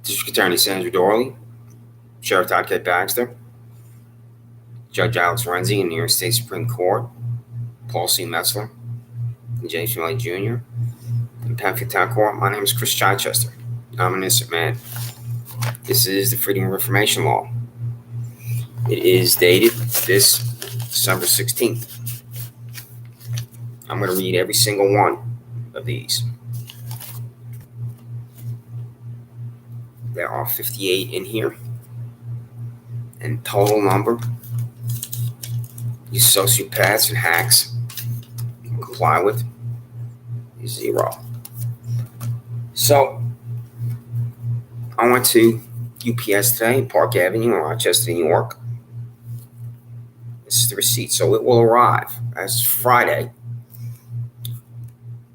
District Attorney Sandra Doorley, Sheriff Todd Baxter, Judge Alex Renzi in New York State Supreme Court, Paul C. Metzler, and James Milley Jr. in Penfield Town Court. My name is Chris Chichester. I'm an innocent man. This is the Freedom of Information Law. It is dated this December 16th. I'm going to read every single one of these. There are 58 in here. And total number, you sociopaths and hacks can comply with, is 0. So, I went to UPS today, Park Avenue in Rochester, New York. This is the receipt, so it will arrive as Friday.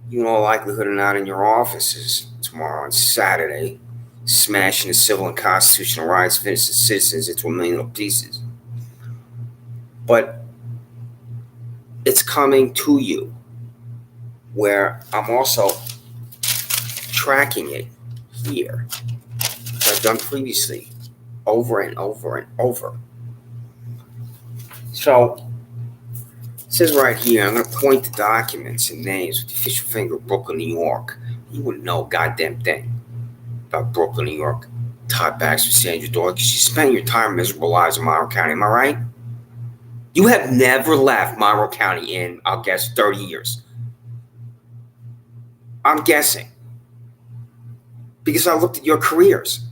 You in all likelihood are not in your offices tomorrow on Saturday, smashing the civil and constitutional rights of innocent citizens into a million little pieces. But it's coming to you, where I'm also tracking it here, as I've done previously, over and over and over. So, it says right here, I'm going to point to documents and names with the official finger of Brooklyn, New York. You wouldn't know a goddamn thing about Brooklyn, New York. Todd, Baxter, Sandra, Doorley, because you spent your entire miserable lives in Monroe County, am I right? You have never left Monroe County in, I'll guess, 30 years. I'm guessing. Because I looked at your careers.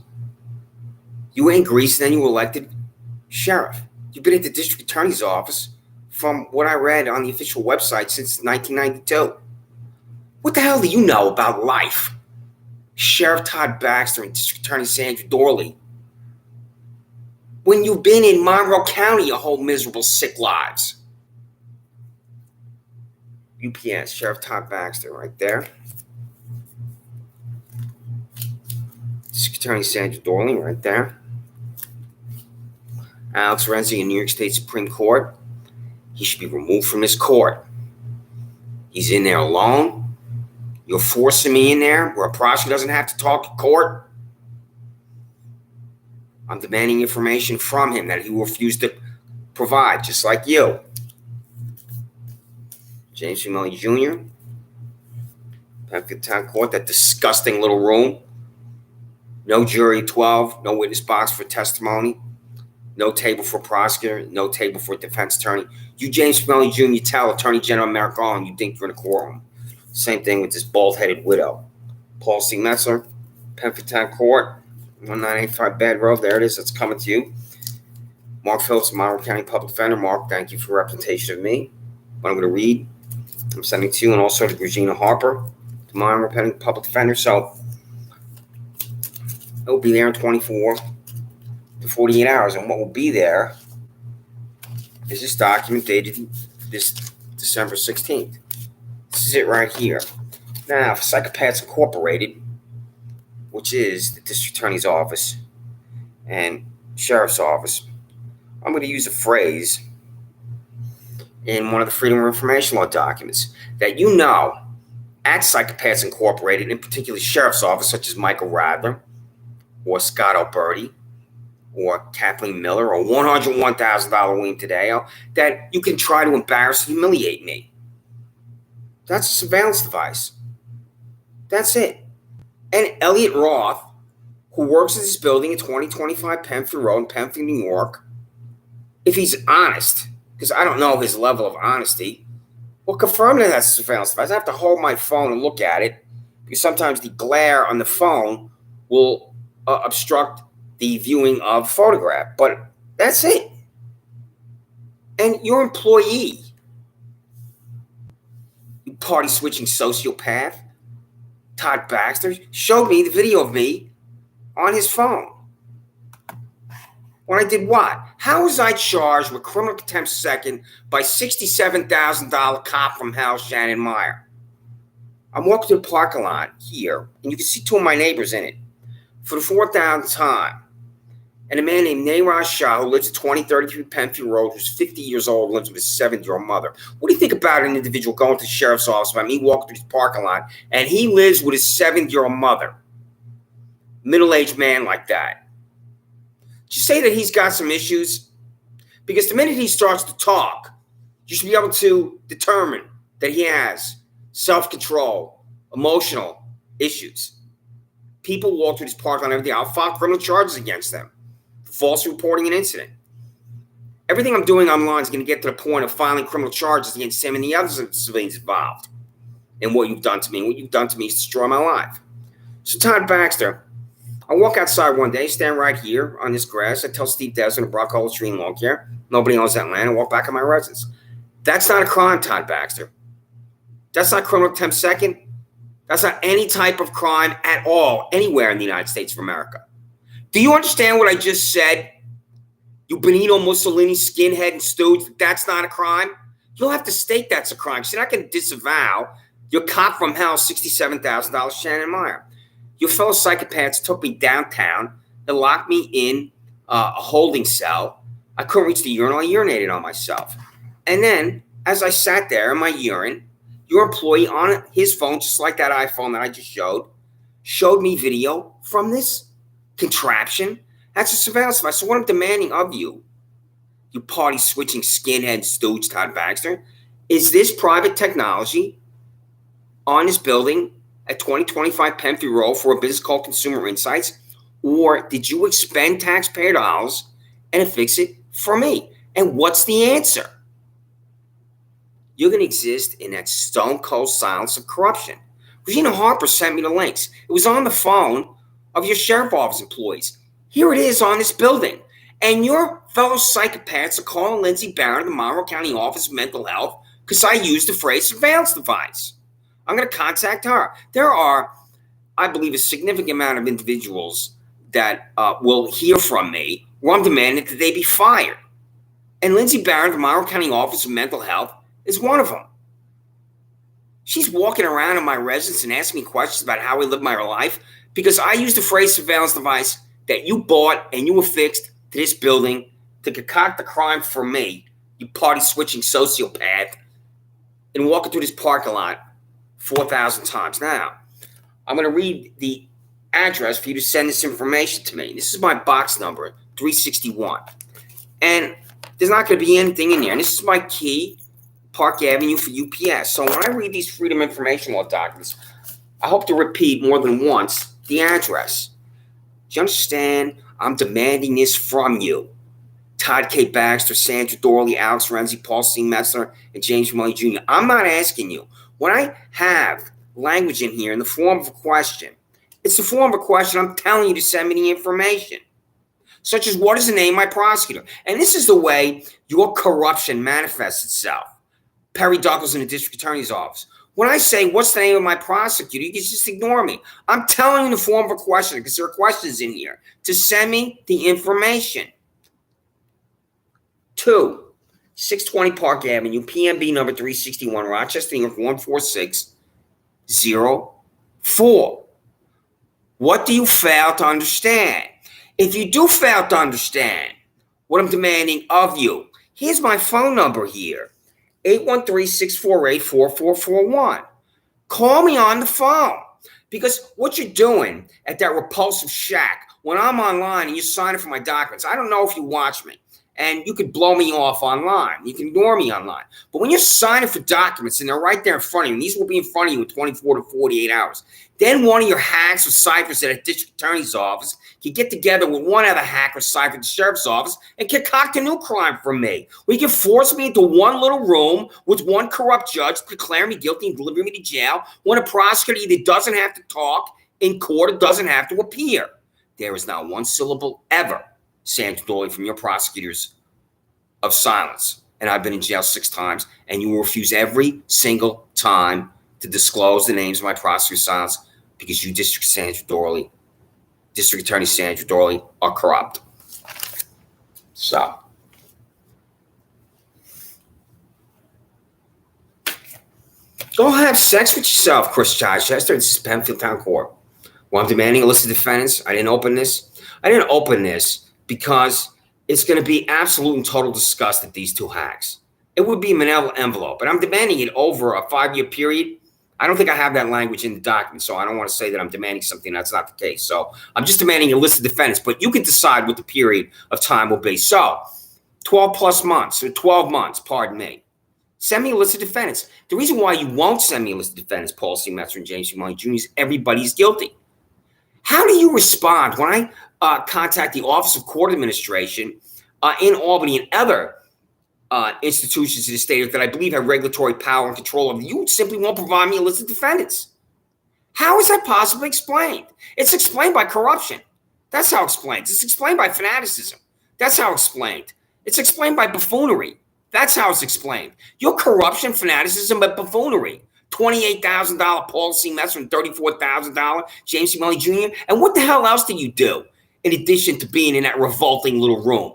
You were in Greece, and then you were elected sheriff. You've been at the district attorney's office, from what I read on the official website, since 1992. What the hell do you know about life? Sheriff Todd Baxter and District Attorney Sandra Doorley, when you've been in Monroe County your whole miserable, sick lives. UPS, Sheriff Todd Baxter, right there. District Attorney Sandra Doorley, right there. Alex Renzi in New York State Supreme Court. He should be removed from this court. He's in there alone. You're forcing me in there where a prosecutor doesn't have to talk to court. I'm demanding information from him that he will refuse to provide, just like you. James Milley Jr., Penfield Town Court, that disgusting little room. No jury 12, no witness box for testimony, no table for prosecutor, no table for defense attorney. You, James Milley Jr., you tell Attorney General Merrick Garland you think you're in a courtroom. Same thing with this bald-headed widow. Paul C. Metzler, Penfield Town Court, 1985 Bad Road. There it is. That's coming to you. Mark Phillips, Monroe County Public Defender. Mark, thank you for your representation of me. What I'm going to read, I'm sending to you, and also to Regina Harper, to Monroe County Public Defender. So it will be there in 24 to 48 hours. And what will be there is this document dated this December 16th. This is it right here. Now, for Psychopaths Incorporated, which is the district attorney's office and sheriff's office, I'm going to use a phrase in one of the Freedom of Information Law documents that you know at Psychopaths Incorporated, in particular sheriff's office, such as Michael Radler or Scott Alberti or Kathleen Miller or $101,000 William Tadeo, that you can try to embarrass and humiliate me. That's a surveillance device. That's it. And Elliot Roth, who works in this building at 2025 Penfield Road in Penfield, New York, if he's honest, because I don't know his level of honesty, will confirm that that's a surveillance device. I have to hold my phone and look at it, because sometimes the glare on the phone will obstruct the viewing of a photograph. But that's it. And your employee, you party-switching sociopath, Todd Baxter, showed me the video of me on his phone. When I did what? How was I charged with criminal contempt second by $67,000 cop from hell, Shannon Meyer? I'm walking to the parking lot here, and you can see two of my neighbors in it for the 4,000th time. And a man named Neeraj Shah, who lives at 2033 Penfield Road, who's 50 years old, lives with his 7-year-old mother. What do you think about an individual going to the sheriff's office, about me walking through his parking lot, and he lives with his 7-year-old mother? middle-aged man like that. Did you say that he's got some issues? Because the minute he starts to talk, you should be able to determine that he has self-control, emotional issues. People walk through this park on everything. I'll file criminal charges against them for false reporting an incident. Everything I'm doing online is going to get to the point of filing criminal charges against him and the other civilians involved in what you've done to me. What you've done to me is destroy my life. So Todd Baxter, I walk outside one day, stand right here on this grass. I tell Steve Desmond to Brock Hollow Tree in Lawn Care. Nobody owns that land. I walk back in my residence. That's not a crime, Todd Baxter. That's not criminal contempt second. That's not any type of crime at all, anywhere in the United States of America. Do you understand what I just said? You Benito Mussolini skinhead and stooge, that's not a crime? You'll have to state that's a crime. You're not going to disavow your cop from hell, $67,000 Shannon Meyer. Your fellow psychopaths took me downtown and locked me in a holding cell. I couldn't reach the urinal. I urinated on myself. And then, as I sat there in my urine, your employee on his phone, just like that iPhone that I just showed me video from this contraption. That's a surveillance device. So what I'm demanding of you, you party-switching skinhead stooge, Todd Baxter, is this private technology on this building at 2025 Penfield Road for a business called Consumer Insights, or did you expend taxpayer dollars and affix it for me? And what's the answer? You're going to exist in that stone-cold silence of corruption. Regina Harper sent me the links. It was on the phone of your sheriff office employees. Here it is on this building. And your fellow psychopaths are calling Renzi Barron of the Monroe County Office of Mental Health because I used the phrase surveillance device. I'm going to contact her. There are, I believe, a significant amount of individuals that will hear from me where I'm demanding that they be fired. And Renzi Barron of the Monroe County Office of Mental Health is one of them. She's walking around in my residence and asking me questions about how I live my life because I used the phrase surveillance device that you bought and you affixed to this building to concoct the crime for me, you party-switching sociopath, and walking through this parking lot 4,000 times. Now, I'm going to read the address for you to send this information to me. This is my box number, 361. And there's not going to be anything in there. And this is my key, Park Avenue for UPS. So when I read these Freedom Information Law documents, I hope to repeat more than once the address. Do you understand? I'm demanding this from you. Todd K. Baxter, Sandra Doorley, Alex Renzi, Paul C. Metzler, and James Mully Jr. I'm not asking you. When I have language in here in the form of a question, it's the form of a question. I'm telling you to send me the information, such as what is the name of my prosecutor? And this is the way your corruption manifests itself. Perry Douglas in the district attorney's office. When I say, what's the name of my prosecutor, you can just ignore me. I'm telling you in the form of a question, because there are questions in here, to send me the information. 2, 620 Park Avenue, PMB number 361, Rochester, New York, 14604. What do you fail to understand? If you do fail to understand what I'm demanding of you, here's my phone number here. 813-648-4441. Call me on the phone, because what you're doing at that repulsive shack when I'm online and you're signing for my documents, I don't know if you watch me, and you could blow me off online. You can ignore me online. But when you're signing for documents and they're right there in front of you, and these will be in front of you in 24 to 48 hours, then one of your hacks or ciphers at a district attorney's office can get together with one other hack or cipher at the sheriff's office and concoct a new crime from me. We can force me into one little room with one corrupt judge to declare me guilty and deliver me to jail when a prosecutor either doesn't have to talk in court or doesn't have to appear. There is not one syllable ever, Sandra Doorley, from your prosecutors of silence. And I've been in jail 6 times, and you will refuse every single time to disclose the names of my prosecutors of silence because you, District Attorney Sandra Doorley, are corrupt. So, go have sex with yourself, Chris Chichester. This is Penfield Town Court. Well, I'm demanding a list of defendants. I didn't open this because it's going to be absolute and total disgust at these 2 hacks. It would be a manila envelope, but I'm demanding it over a 5-year period I don't think I have that language in the document, so I don't want to say that I'm demanding something that's not the case. So I'm just demanding a list of defendants, but you can decide what the period of time will be. So 12 plus months, or 12 months, pardon me. Send me a list of defendants. The reason why you won't send me a list of defendants, Paul C. Metzer and James C. Money Jr., is everybody's guilty. How do you respond when I contact the Office of Court Administration in Albany and other institutions in the state that I believe have regulatory power and control over? You simply won't provide me a list of defendants. How is that possibly explained? It's explained by corruption. That's how it's explained. It's explained by fanaticism. That's how it's explained. It's explained by buffoonery. That's how it's explained. Your corruption, fanaticism, but buffoonery. $28,000 Paul C. Metzer and $34,000 James C. Money Jr. And what the hell else do you do in addition to being in that revolting little room?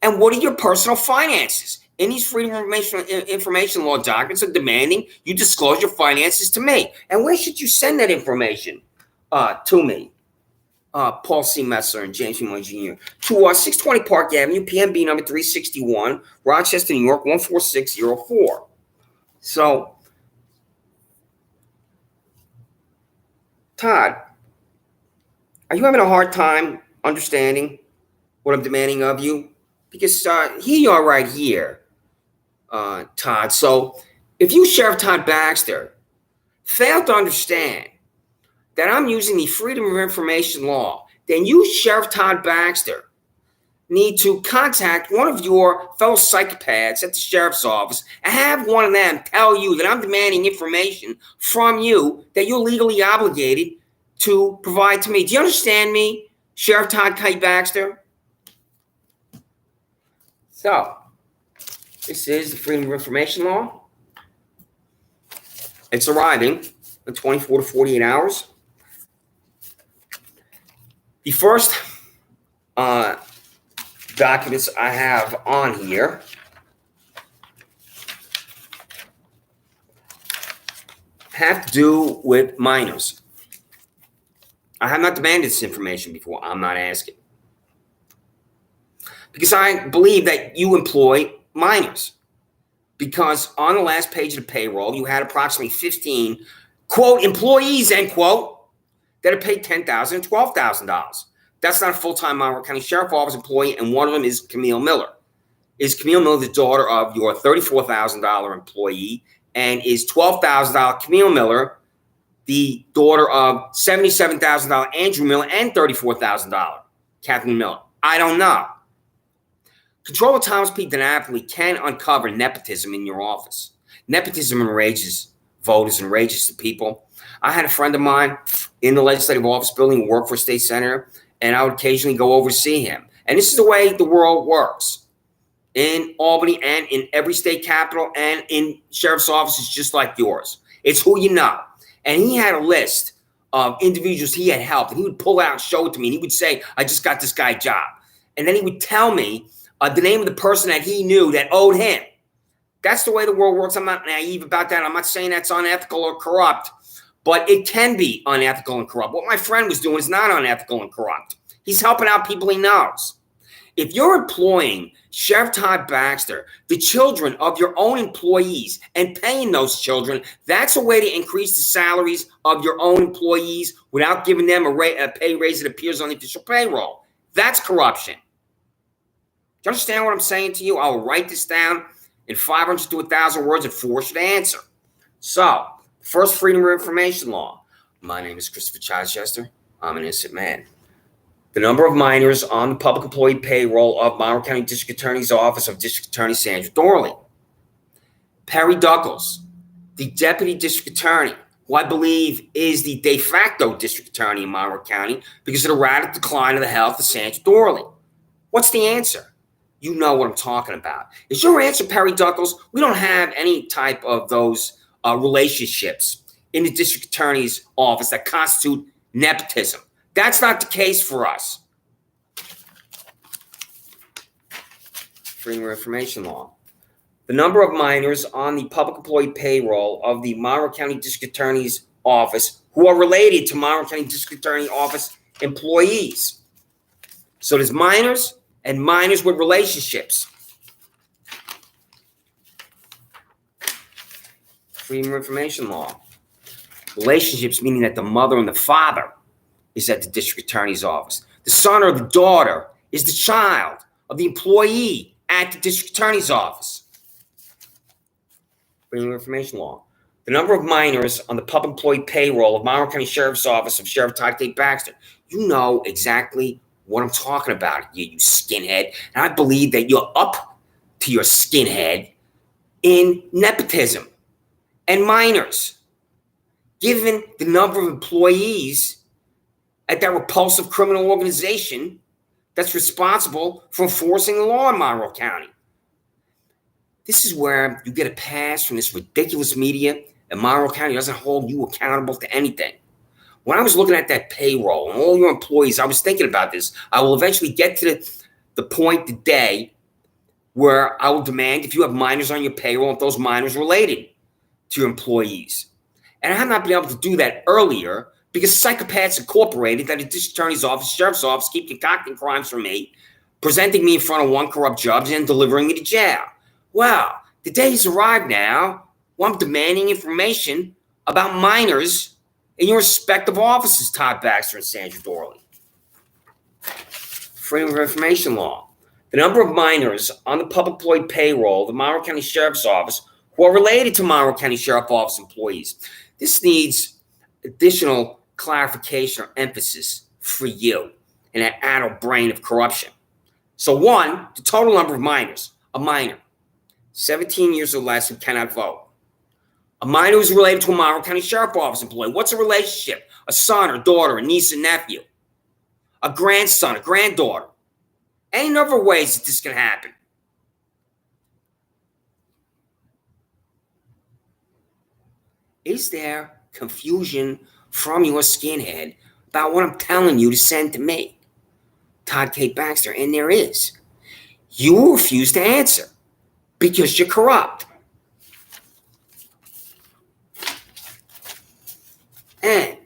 And what are your personal finances? In these Freedom of Information Law documents are demanding you disclose your finances to me. And where should you send that information to me? Paul C. Metzer and James C. Money Jr. to 620 Park Avenue, PMB number 361, Rochester, New York, 14604. So, Todd, are you having a hard time understanding what I'm demanding of you? Because here you are right here, Todd. So if you, Sheriff Todd Baxter, fail to understand that I'm using the Freedom of Information Law, then you, Sheriff Todd Baxter, need to contact one of your fellow psychopaths at the sheriff's office and have one of them tell you that I'm demanding information from you that you're legally obligated to provide to me. Do you understand me, Sheriff Todd K. Baxter? So, this is the Freedom of Information Law. It's arriving in 24 to 48 hours. The first documents I have on here have to do with minors. I have not demanded this information before. I'm not asking. Because I believe that you employ minors. Because on the last page of the payroll, you had approximately 15, quote, employees, end quote, that are paid $10,000 and $12,000. That's not a full-time Monroe County Sheriff Office employee, and one of them is Camille Miller. Is Camille Miller the daughter of your $34,000 employee, and is $12,000 Camille Miller the daughter of $77,000 Andrew Miller and $34,000 Kathleen Miller? I don't know. Controller Thomas P. DiNapoli can uncover nepotism in your office. Nepotism enrages voters, enrages the people. I had a friend of mine in the legislative office building who worked for a state senator, and I would occasionally go over to see him. And this is the way the world works in Albany and in every state capital and in sheriff's offices just like yours. It's who you know. And he had a list of individuals he had helped, and he would pull out and show it to me. And he would say, I just got this guy a job. And then he would tell me the name of the person that he knew that owed him. That's the way the world works. I'm not naive about that. I'm not saying that's unethical or corrupt, but it can be unethical and corrupt. What my friend was doing is not unethical and corrupt. He's helping out people he knows. If you're employing Sheriff Todd Baxter, the children of your own employees, and paying those children, that's a way to increase the salaries of your own employees without giving them a pay raise that appears on the official payroll. That's corruption. Do you understand what I'm saying to you? I'll write this down in 500 to 1,000 words and force you to answer. So, first, Freedom of Information Law. My name is Christopher Chichester. I'm an innocent man. The number of minors on the public employee payroll of Monroe County District Attorney's Office of District Attorney Sandra Doorley. Perry Duckles, the Deputy District Attorney, who I believe is the de facto District Attorney in Monroe County because of the rapid decline of the health of Sandra Doorley. What's the answer? You know what I'm talking about. Is your answer, Perry Duckles? We don't have any type of those relationships in the District Attorney's Office that constitute nepotism. That's not the case for us. Freedom of Information Law. The number of minors on the public employee payroll of the Monroe County District Attorney's Office who are related to Monroe County District Attorney Office employees. So there's minors and minors with relationships. Freedom of Information Law. Relationships meaning that the mother and the father is at the district attorney's office. The son or the daughter is the child of the employee at the district attorney's office. Freedom of Information Law. The number of minors on the public employee payroll of Monroe County Sheriff's Office of Sheriff Todd K. Baxter. You know exactly what I'm talking about, you skinhead. And I believe that you're up to your skinhead in nepotism and minors, given the number of employees at that repulsive criminal organization that's responsible for enforcing the law in Monroe County. This is where you get a pass from this ridiculous media, and Monroe County doesn't hold you accountable to anything. When I was looking at that payroll and all your employees, I was thinking about this. I will eventually get to the point today where I will demand if you have minors on your payroll, if those minors related to your employees. And I have not been able to do that earlier because Psychopaths Incorporated, that the district attorney's office, sheriff's office, keep concocting crimes for me, presenting me in front of one corrupt judge and delivering me to jail. Well, the day has arrived now where I'm demanding information about minors in your respective offices, Todd Baxter and Sandra Doorley. Freedom of Information Law. The number of minors on the public employee payroll of the Monroe County Sheriff's Office who are related to Monroe County Sheriff's Office employees. This needs additional clarification or emphasis for you in that adult brain of corruption. So one, the total number of minors. A minor, 17 years or less, who cannot vote. A minor who is related to a Monroe County Sheriff's Office employee. What's a relationship? A son or daughter, a niece and nephew. A grandson, a granddaughter. Any number of ways that this can happen. Is there confusion from your skinhead about what I'm telling you to send to me, Todd K. Baxter? And there is. You will refuse to answer because you're corrupt. And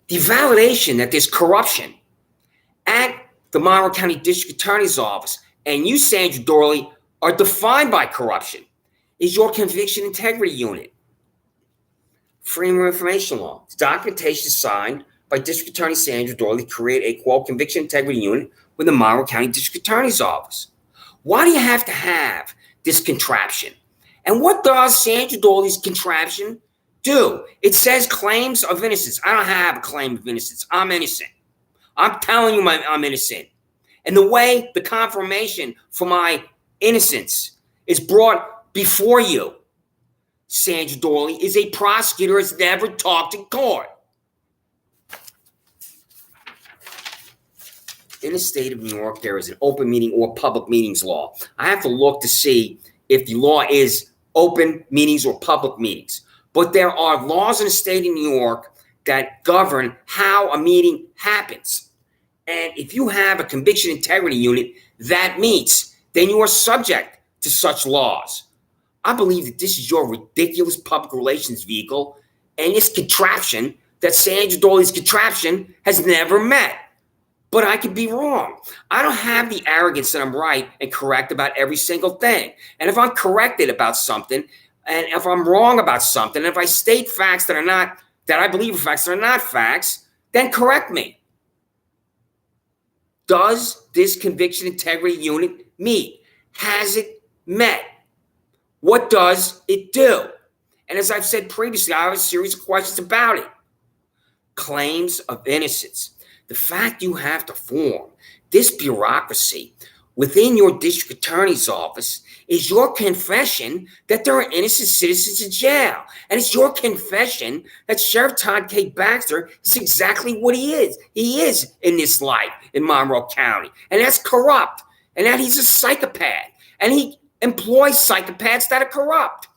the validation that there's corruption at the Monroe County District Attorney's Office and you, Sandra Doorley, are defined by corruption is your Conviction Integrity Unit. Freedom of Information Law. It's documentation signed by District Attorney Sandra Doorley to create a, quote, Conviction Integrity Unit with the Monroe County District Attorney's Office. Why do you have to have this contraption? And what does Sandra Doorley's contraption do? It says claims of innocence. I don't have a claim of innocence. I'm innocent. I'm telling you I'm innocent. And the way the confirmation for my innocence is brought before you, Sandra Doorley, is a prosecutor has never talked in court. In the state of New York, there is an open meeting or public meetings law. I have to look to see if the law is open meetings or public meetings. But there are laws in the state of New York that govern how a meeting happens. And if you have a Conviction Integrity Unit that meets, then you are subject to such laws. I believe that this is your ridiculous public relations vehicle and this contraption that Sandra Doorley's contraption has never met. But I could be wrong. I don't have the arrogance that I'm right and correct about every single thing. And if I'm corrected about something, and if I'm wrong about something, and if I state facts that are not, that I believe are facts that are not facts, then correct me. Does this Conviction Integrity Unit meet? Has it met? What does it do? And as I've said previously, I have a series of questions about it. Claims of innocence. The fact you have to form this bureaucracy within your district attorney's office is your confession that there are innocent citizens in jail. And it's your confession that Sheriff Todd K. Baxter is exactly what he is. He is in this life in Monroe County. And that's corrupt. And that he's a psychopath. And he employs psychopaths that are corrupt.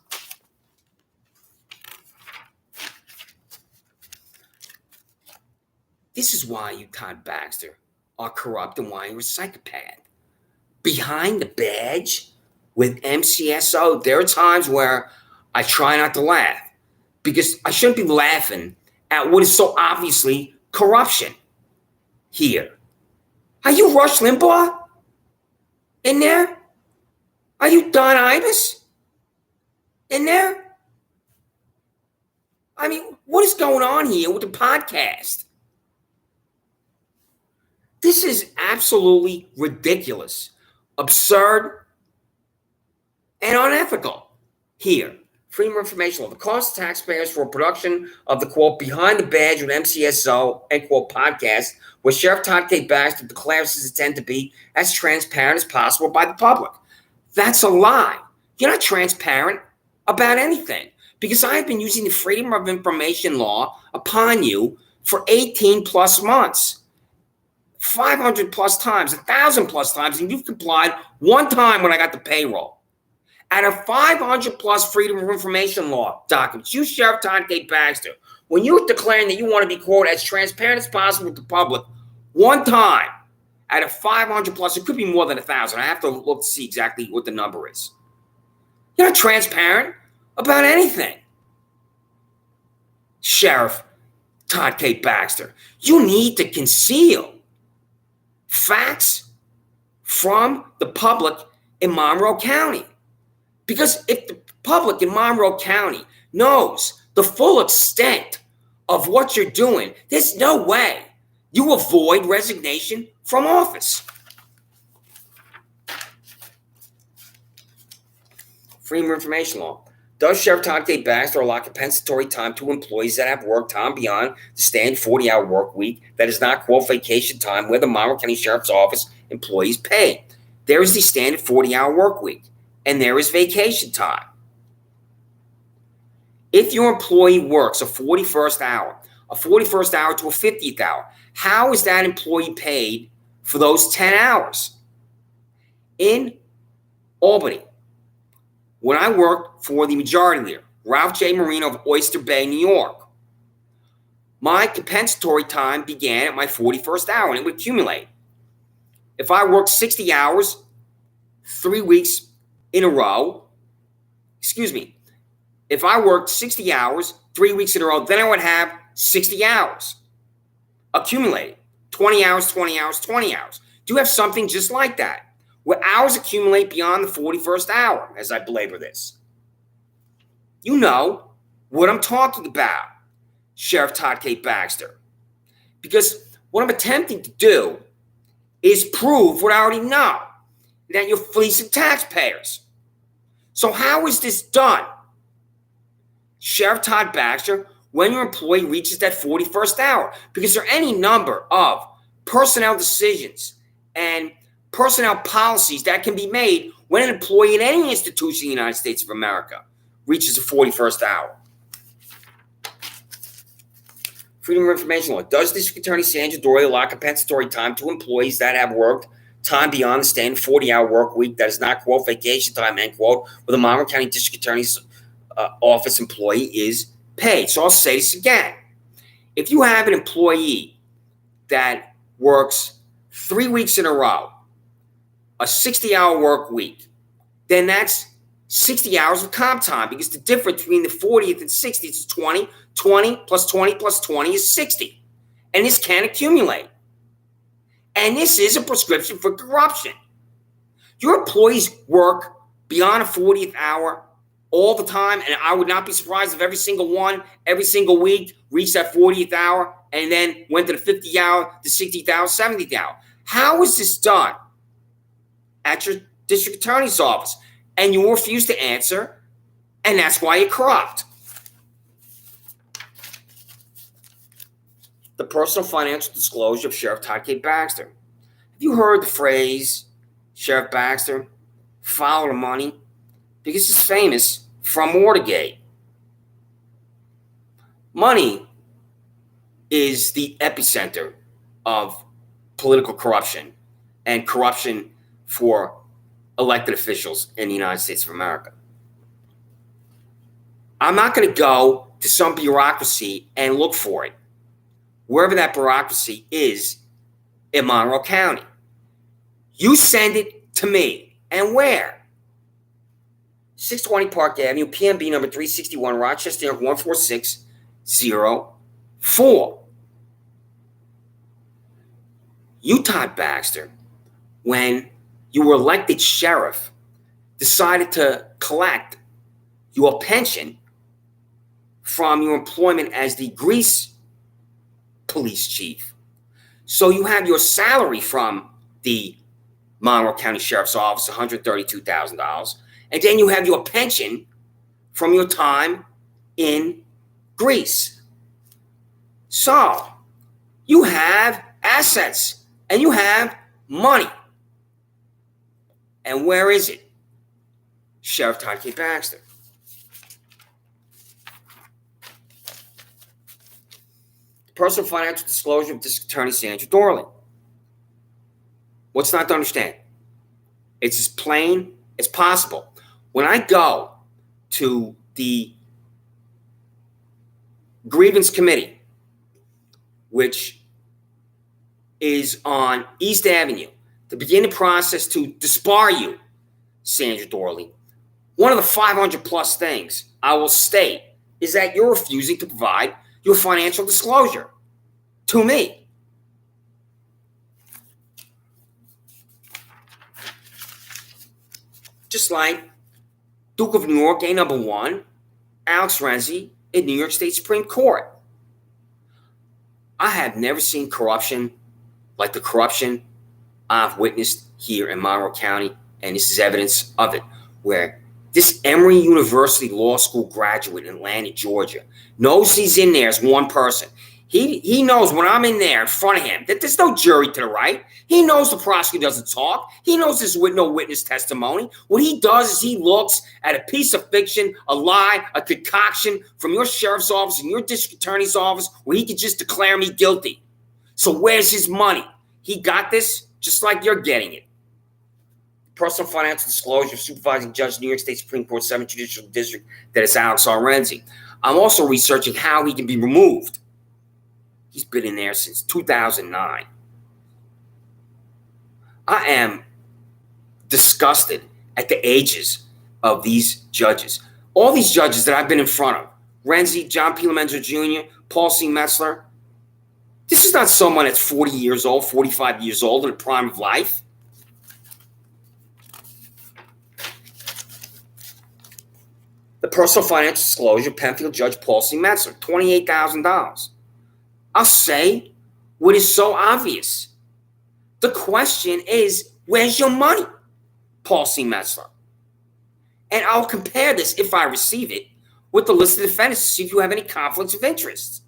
This is why you, Todd Baxter, are corrupt and why you're a psychopath. Behind the badge with MCSO, there are times where I try not to laugh because I shouldn't be laughing at what is so obviously corruption here. Are you Rush Limbaugh in there? Are you Don Imus in there? I mean, what is going on here with the podcast? This is absolutely ridiculous, absurd, and unethical. Here, Freedom of Information Law. The cost to taxpayers for production of the, quote, Behind the Badge with MCSO, end quote, podcast, where Sheriff Todd K. Baxter declares his intent to be as transparent as possible by the public. That's a lie. You're not transparent about anything, because I've been using the Freedom of Information Law upon you for 18 plus months. 500 plus times, 1,000 plus times, and you've complied one time when I got the payroll. Out of 500 plus Freedom of Information Law documents, you, Sheriff Todd K. Baxter, when you're declaring that you want to be, quote, as transparent as possible with the public, one time out of 500 plus, it could be more than 1,000. I have to look to see exactly what the number is. You're not transparent about anything. Sheriff Todd K. Baxter, you need to conceal facts from the public in Monroe County. Because if the public in Monroe County knows the full extent of what you're doing, there's no way you avoid resignation from office. Freedom of Information Law. Does Sheriff Todd K. Baxter allot compensatory time to employees that have worked time beyond the standard 40-hour work week that is not, quote, vacation time where the Monroe County Sheriff's Office employees pay? There is the standard 40-hour work week, and there is vacation time. If your employee works a 41st hour to a 50th hour, how is that employee paid for those 10 hours? In Albany, when I worked for the majority leader, Ralph J. Marino of Oyster Bay, New York, my compensatory time began at my 41st hour, and it would accumulate. If I worked 60 hours, 3 weeks in a row, if I worked 60 hours, 3 weeks in a row, then I would have 60 hours accumulated. 20 hours, 20 hours, 20 hours. Do you have something just like that, where hours accumulate beyond the 41st hour, as I belabor this? You know what I'm talking about, Sheriff Todd K. Baxter. Because what I'm attempting to do is prove what I already know, that you're fleecing taxpayers. So how is this done? Sheriff Todd Baxter, when your employee reaches that 41st hour, because there are any number of personnel decisions and personnel policies that can be made when an employee in any institution in the United States of America reaches the 41st hour. Freedom of Information Law. Does District Attorney Sandra Doorley allot compensatory time to employees that have worked time beyond the standard 40-hour work week that is not, quote, vacation time, end quote, where the Monroe County District Attorney's office employee is paid? So I'll say this again. If you have an employee that works 3 weeks in a row, a 60-hour work week, then that's 60 hours of comp time, because the difference between the 40th and 60th is 20. 20 plus 20 plus 20 is 60. And this can accumulate. And this is a prescription for corruption. Your employees work beyond a 40th hour all the time, and I would not be surprised if every single one, every single week, reached that 40th hour and then went to the 50th hour, the 60th hour, 70th hour. How is this done at your district attorney's office? And you refuse to answer, and that's why you're corrupt. The personal financial disclosure of Sheriff Todd K. Baxter. Have you heard the phrase, Sheriff Baxter, follow the money? Because it's famous from Watergate. Money is the epicenter of political corruption and corruption for elected officials in the United States of America. I'm not going to go to some bureaucracy and look for it, wherever that bureaucracy is in Monroe County. You send it to me. And where? 620 Park Avenue, PMB number 361, Rochester, New York, 14604. You, Todd Baxter, when you were elected sheriff, decided to collect your pension from your employment as the Greece police chief. So you have your salary from the Monroe County Sheriff's Office, $132,000, and then you have your pension from your time in Greece. So you have assets and you have money. And where is it? Sheriff Todd K. Baxter. Personal financial disclosure of District Attorney Sandra Doorley. What's not to understand? It's as plain as possible. When I go to the grievance committee, which is on East Avenue, to begin the process to disbar you, Sandra Doorley, one of the 500 plus things I will state is that you're refusing to provide your financial disclosure to me. Just like Duke of New York, A number 1, Alex Renzi in New York State Supreme Court. I have never seen corruption like the corruption I've witnessed here in Monroe County, and this is evidence of it, where this Emory University Law School graduate in Atlanta, Georgia, knows he's in there as one person. He knows when I'm in there in front of him that there's no jury to the right. He knows the prosecutor doesn't talk. He knows there's no witness testimony. What he does is he looks at a piece of fiction, a lie, a concoction from your sheriff's office and your district attorney's office where he could just declare me guilty. So where's his money? He got this just like you're getting it. Personal financial disclosure of supervising judge, New York State Supreme Court, 7th Judicial District, that is Alex R. Renzi. I'm also researching how he can be removed. He's been in there since 2009. I am disgusted at the ages of these judges. All these judges that I've been in front of, Renzi, John P. Lomenzo Jr., Paul C. Metzler, this is not someone that's 40 years old, 45 years old in the prime of life. The personal financial disclosure, Penfield Judge Paul C. Metzler, $28,000. I'll say what is so obvious. The question is, where's your money, Paul C. Metzler? And I'll compare this, if I receive it, with the list of defendants to see if you have any conflicts of interest.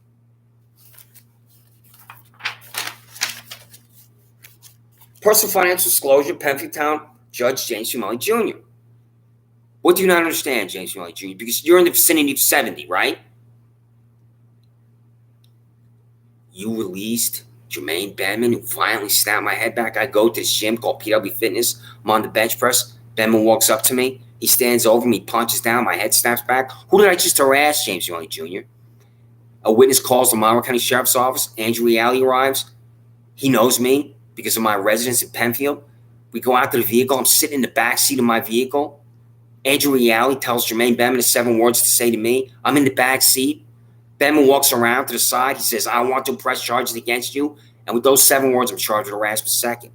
Personal financial disclosure, Penfield Town Judge James Fiumelli Jr. What do you not understand, James Fiumelli Jr.? Because you're in the vicinity of 70, right? You released Jermaine Benman, who violently snapped my head back. I go to this gym called PW Fitness. I'm on the bench press. Benman walks up to me. He stands over me, punches down. My head snaps back. Who did I just harass, James Fiumelli Jr.? A witness calls the Monroe County Sheriff's Office. Andrew Reale arrives. He knows me because of my residence in Penfield. We go out to the vehicle. I'm sitting in the back seat of my vehicle. Andrew Reale tells Jermaine Benman the 7 words to say to me. I'm in the back seat. Benman walks around to the side. He says, I want to press charges against you. And with those 7 words, I'm charged with harassment second.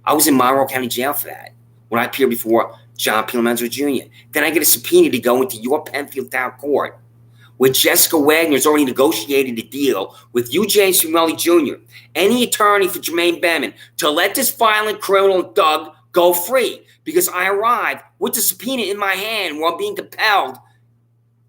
I was in Monroe County Jail for that when I appeared before John P. Lomenzo Jr. Then I get a subpoena to go into your Penfield Town Court, where Jessica Wagner's already negotiated a deal with you, James Fiumelli Jr., any attorney for Jermaine Benman, to let this violent criminal thug go free. Because I arrived with the subpoena in my hand while being compelled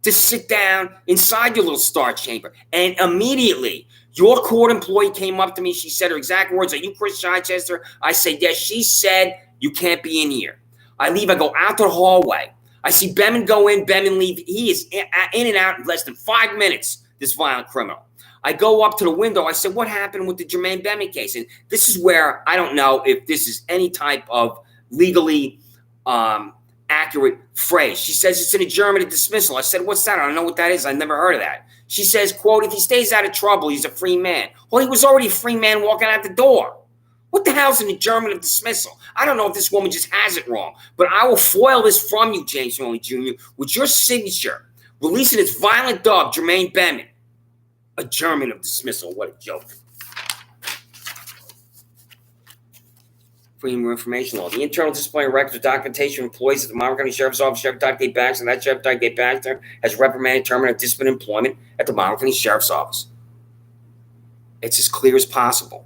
to sit down inside your little star chamber. And immediately, your court employee came up to me. She said her exact words, are you Chris Chichester? I said, yes. She said, you can't be in here. I leave. I go out to the hallway. I see Benman go in, Benman leave. He is in and out in less than 5 minutes, this violent criminal. I go up to the window. I said, what happened with the Jermaine Benman case? And this is where I don't know if this is any type of legally accurate phrase. She says it's an adjournment of dismissal. I said, what's that? I don't know what that is. I never heard of that. She says, quote, if he stays out of trouble, he's a free man. Well, he was already a free man walking out the door. What the hell's an adjournment of dismissal? I don't know if this woman just has it wrong, but I will foil this from you, James Fiumelli Jr., with your signature, releasing this violent dog, Jermaine Benman. Adjournment of dismissal. What a joke. Freedom of Information Law. The internal disciplinary records or documentation of employees at the Monroe County Sheriff's Office, Sheriff Todd K. Baxter, and that Sheriff Todd K. Baxter has reprimanded, terminated, disciplined employment at the Monroe County Sheriff's Office. It's as clear as possible.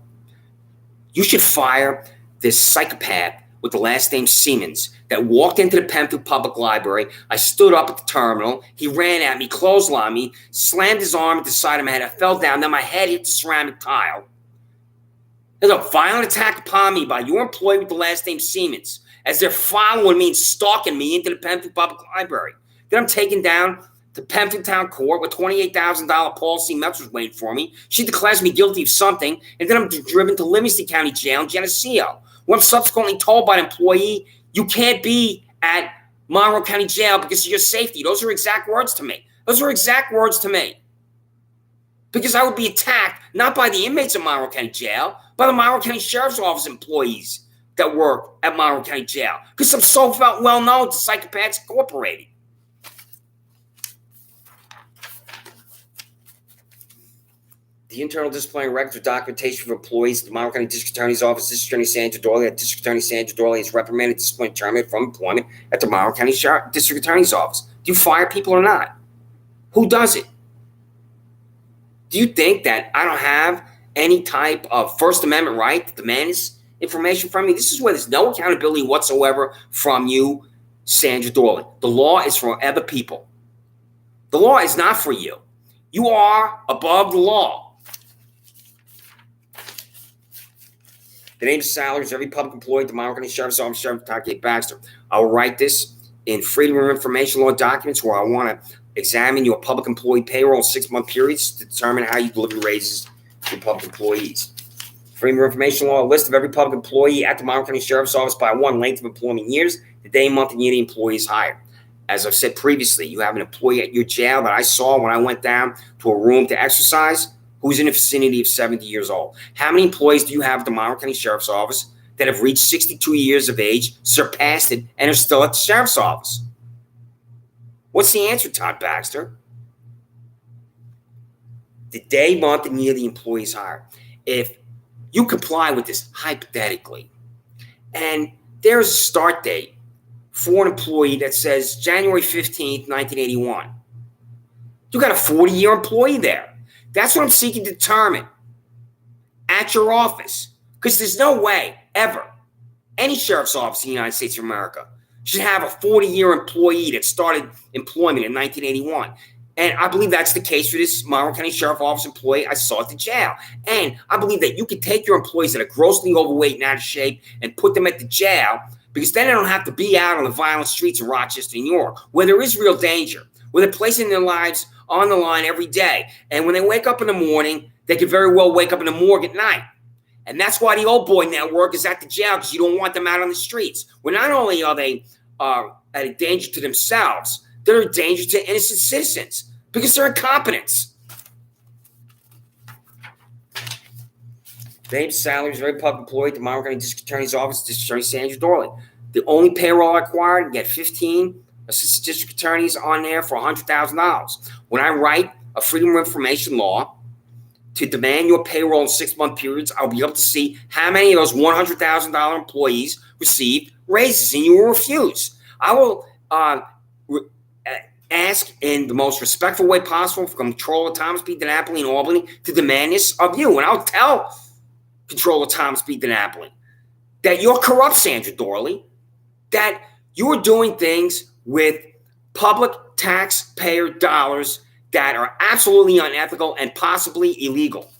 You should fire this psychopath with the last name Siemens that walked into the Penfield Public Library. I stood up at the terminal. He ran at me, clotheslined me, slammed his arm at the side of my head. I fell down. Then my head hit the ceramic tile. There's a violent attack upon me by your employee with the last name Siemens as they're following me and stalking me into the Penfield Public Library. Then I'm taken down to Penfield Town Court with $28,000 Paul C. Metzler's waiting for me. She declares me guilty of something, and then I'm driven to Livingston County Jail in Geneseo, where I'm subsequently told by an employee, you can't be at Monroe County Jail because of your safety. Those are exact words to me. Because I would be attacked not by the inmates of Monroe County Jail, by the Monroe County Sheriff's Office employees that work at Monroe County Jail. Because I'm so well known to Psychopaths Incorporated. The internal disciplinary records or documentation for employees at the Monroe County District Attorney's Office, District Attorney Sandra Doorley, District Attorney Sandra Doorley is reprimanded, disciplined, terminated from employment at the Monroe County District Attorney's Office. Do you fire people or not? Who does it? Do you think that I don't have any type of First Amendment right to demand this information from you? This is where there's no accountability whatsoever from you, Sandra Doorley. The law is for other people. The law is not for you. You are above the law. The name and salaries of every public employee at the Monroe County Sheriff's Office, Sheriff Todd K. Baxter. I will write this in Freedom of Information Law documents where I want to examine your public employee payroll in 6-month periods to determine how you deliver raises to your public employees. Freedom of Information Law, a list of every public employee at the Monroe County Sheriff's Office by one, length of employment years, the day, month, and year the employee is hired. As I've said previously, you have an employee at your jail that I saw when I went down to a room to exercise who's in the vicinity of 70 years old. How many employees do you have at the Monroe County Sheriff's Office that have reached 62 years of age, surpassed it, and are still at the Sheriff's Office? What's the answer, Todd Baxter? The day, month, and year the employee is hired. If you comply with this hypothetically, and there's a start date for an employee that says January 15th, 1981, you got a 40-year employee there. That's what I'm seeking to determine at your office. Because there's no way, ever, any sheriff's office in the United States of America should have a 40-year employee that started employment in 1981. And I believe that's the case for this Monroe County Sheriff's Office employee I saw at the jail. And I believe that you can take your employees that are grossly overweight and out of shape and put them at the jail, because then they don't have to be out on the violent streets of Rochester, New York, where there is real danger, where they're placing their lives on the line every day. And when they wake up in the morning, they could very well wake up in the morgue at night. And that's why the Old Boy Network is at the jail, because you don't want them out on the streets. Where not only are they at a danger to themselves, they're a danger to innocent citizens because they're incompetents. Name, salaries, very public employee at the Monroe County District Attorney's Office, District Attorney Sandra Doorley. The only payroll required, you get 15 assistant district attorneys on there for $100,000. When I write a Freedom of Information Law to demand your payroll in 6-month periods, I'll be able to see how many of those $100,000 employees received raises, and you will refuse. I will ask in the most respectful way possible for Comptroller Thomas B. DiNapoli in Albany to demand this of you. And I'll tell Comptroller Thomas B. DiNapoli that you're corrupt, Sandra Doorley, that you are doing things with public taxpayer dollars that are absolutely unethical and possibly illegal.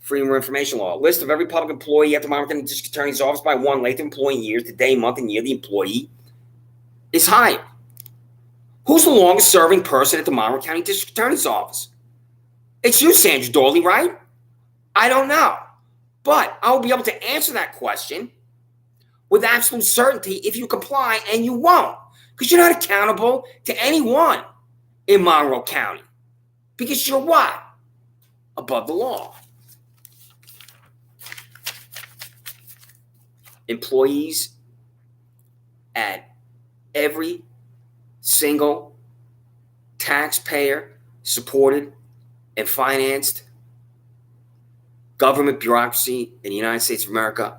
Freedom of Information Law. A list of every public employee at the Monroe County District Attorney's Office by one, length of employment years, the day, month, and year the employee is hired. Who's the longest serving person at the Monroe County District Attorney's Office? It's you, Sandra Doorley, right? I don't know. But I'll be able to answer that question with absolute certainty if you comply, and you won't. Because you're not accountable to anyone in Monroe County. Because you're what? Above the law. Employees at every single taxpayer supported and financed government bureaucracy in the United States of America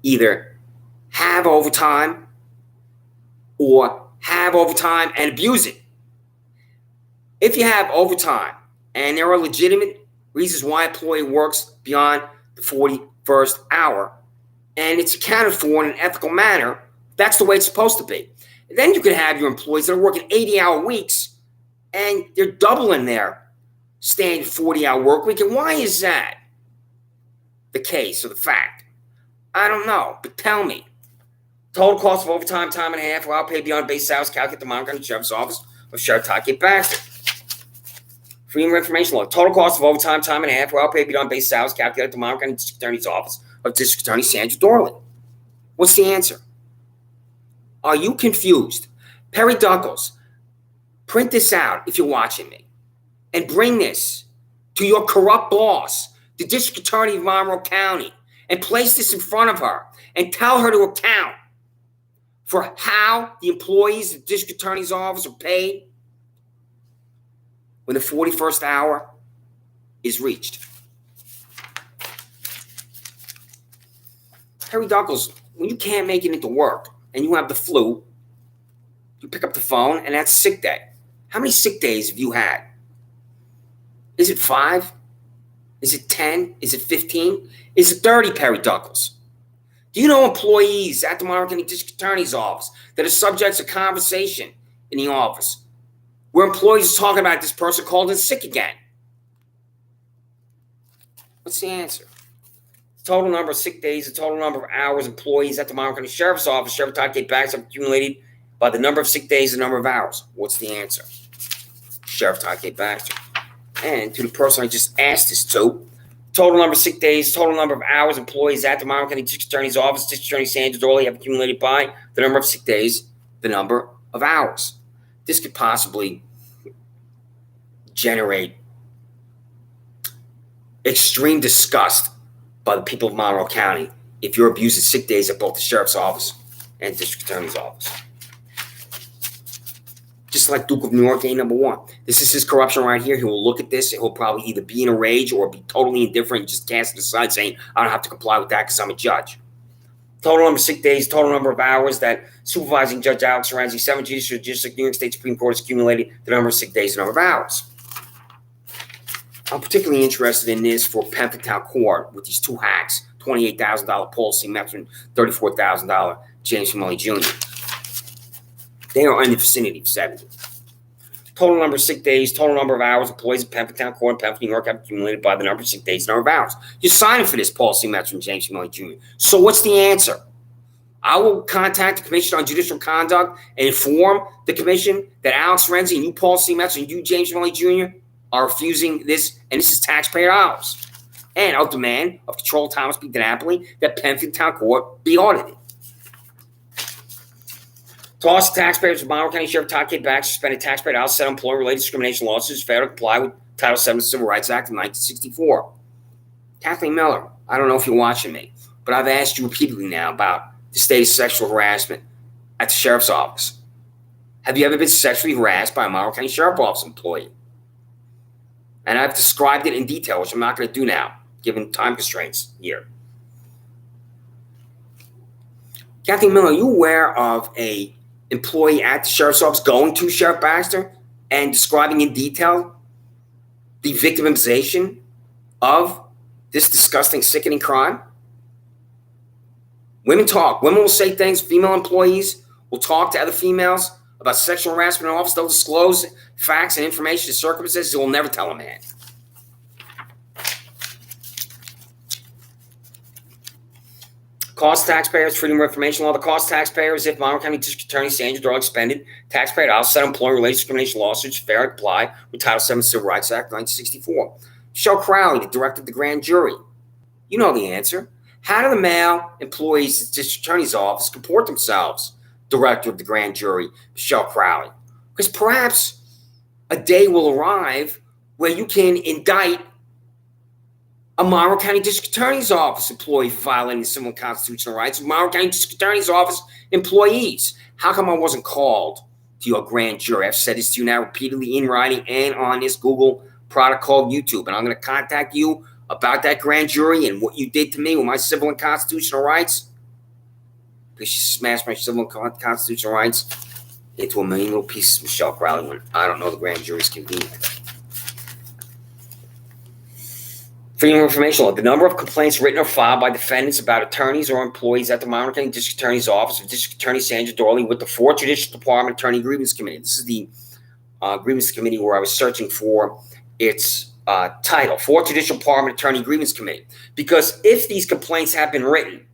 either have overtime or have overtime and abuse it. If you have overtime and there are legitimate reasons why an employee works beyond the 41st hour and it's accounted for in an ethical manner, that's the way it's supposed to be. And then you can have your employees that are working 80-hour weeks and they're doubling their standard 40-hour work week. And why is that the case or the fact? I don't know, but tell me. Total cost of overtime, time and a half, while paid beyond base salaries, calculate the Montgomery Sheriff's Office of Sheriff Todd Baxter. Freedom of Information Law. Total cost of overtime, time and a half, while paid beyond base salaries, calculate the Montgomery District Attorney's Office of District Attorney Sandra Doorley. What's the answer? Are you confused? Perry Duckles, print this out if you're watching me and bring this to your corrupt boss, the District Attorney of Monroe County, and place this in front of her and tell her to account for how the employees of the District Attorney's Office are paid when the 41st hour is reached. Perry Duckles, when you can't make it into work and you have the flu, you pick up the phone and that's sick day. How many sick days have you had? Is it 5? Is it 10? Is it 15? Is it 30, Perry Duckles? Do you know employees at the Monroe County District Attorney's Office that are subject to conversation in the office where employees are talking about this person called in sick again? What's the answer? The total number of sick days, the total number of hours employees at the Monroe County Sheriff's Office, Sheriff Todd Baxter, accumulated by the number of sick days and number of hours. What's the answer? Sheriff Todd Baxter. And to the person I just asked this to, total number of sick days, total number of hours employees at the Monroe County District Attorney's Office, District Attorney Sandra Doorley have accumulated by the number of sick days, the number of hours. This could possibly generate extreme disgust by the people of Monroe County if you're abusing sick days at both the Sheriff's Office and District Attorney's Office. Just like Duke of New York, number 1. This is his corruption right here. He will look at this and he'll probably either be in a rage or be totally indifferent and just cast it aside saying, I don't have to comply with that because I'm a judge. Total number of sick days, total number of hours that supervising Judge Alex Renzi, 7th Judicial District, New York State Supreme Court has accumulated the number of sick days, the number of hours. I'm particularly interested in this for Penfield Court with these 2 hacks, $28,000 Paul C. Metron, $34,000 James Mully Jr. They are in the vicinity of 70. Total number of sick days, total number of hours employees at Penfield Court in Penfield, New York have accumulated by the number of sick days, number of hours. You're signing for this, Paul C. Metron and James Mully Jr. So what's the answer? I will contact the Commission on Judicial Conduct and inform the Commission that Alex Renzi and you, Paul C. Metron, and you, James Mully Jr., are refusing this, and this is taxpayer dollars. And I'll demand of Controller Thomas B. DiNapoli that Penfield Town Court be audited. Toss taxpayers of Monroe County Sheriff Todd Baxter suspended taxpayer dollars set employee-related discrimination lawsuits failed to comply with Title VII of the Civil Rights Act of 1964. Kathleen Miller, I don't know if you're watching me, but I've asked you repeatedly now about the state of sexual harassment at the Sheriff's Office. Have you ever been sexually harassed by a Monroe County Sheriff's Office employee? And I've described it in detail, which I'm not going to do now, given time constraints here. Kathleen Miller, are you aware of a employee at the Sheriff's Office going to Sheriff Baxter and describing in detail the victimization of this disgusting, sickening crime? Women talk. Women will say things. Female employees will talk to other females about sexual harassment in office. They'll disclose facts and information and circumstances they will never tell a man. Cost taxpayers, Freedom of Information Law. The cost taxpayers if Monroe County District Attorney Sandra Doorley expended taxpayer dollars set employee-related discrimination lawsuits fair and apply with Title VII Civil Rights Act 1964. Michelle Crowley, the director of the grand jury. You know the answer. How do the male employees at the District Attorney's Office comport themselves? Director of the grand jury, Michelle Crowley. Because perhaps a day will arrive where you can indict a Monroe County District Attorney's Office employee for violating civil and constitutional rights of Monroe County District Attorney's Office employees. How come I wasn't called to your grand jury? I've said this to you now repeatedly in writing and on this Google product called YouTube. And I'm going to contact you about that grand jury and what you did to me with my civil and constitutional rights, because you smashed my civil and constitutional rights into a million little pieces, Michelle Crowley, when I don't know the grand jury's convenient. Freedom of Information Law. The number of complaints written or filed by defendants about attorneys or employees at the Monroe County District Attorney's Office of District Attorney Sandra Doorley with the 4th Judicial Department Attorney Grievance Committee. This is the Grievance Committee where I was searching for its title, 4th Judicial Department Attorney Grievance Committee. Because if these complaints have been written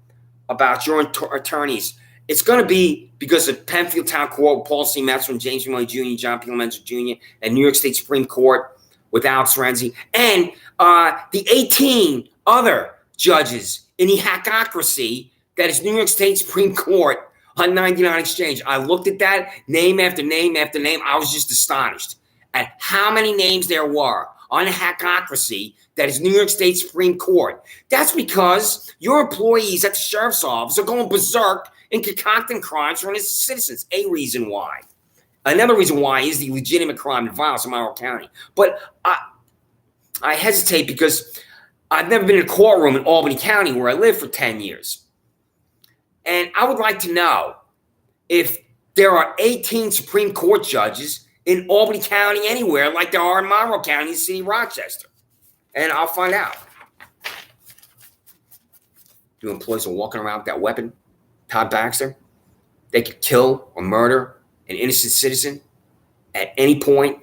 about your attorneys, it's going to be because of Penfield Town Court, Paul C. Metzler, James Milley Jr., John P. Menzer Jr., and New York State Supreme Court with Alex Renzi, and the 18 other judges in the hackocracy that is New York State Supreme Court on 99 Exchange. I looked at that name after name after name. I was just astonished at how many names there were on the hackocracy that is New York State Supreme Court. That's because your employees at the sheriff's office are going berserk and concocting crimes for innocent citizens. A reason why. Another reason why is the legitimate crime and violence in Monroe County. But I hesitate because I've never been in a courtroom in Albany County where I lived for 10 years. And I would like to know if there are 18 Supreme Court judges in Albany County anywhere like there are in Monroe County, the city of Rochester. And I'll find out. Do employees are walking around with that weapon, Todd Baxter? They could kill or murder an innocent citizen at any point,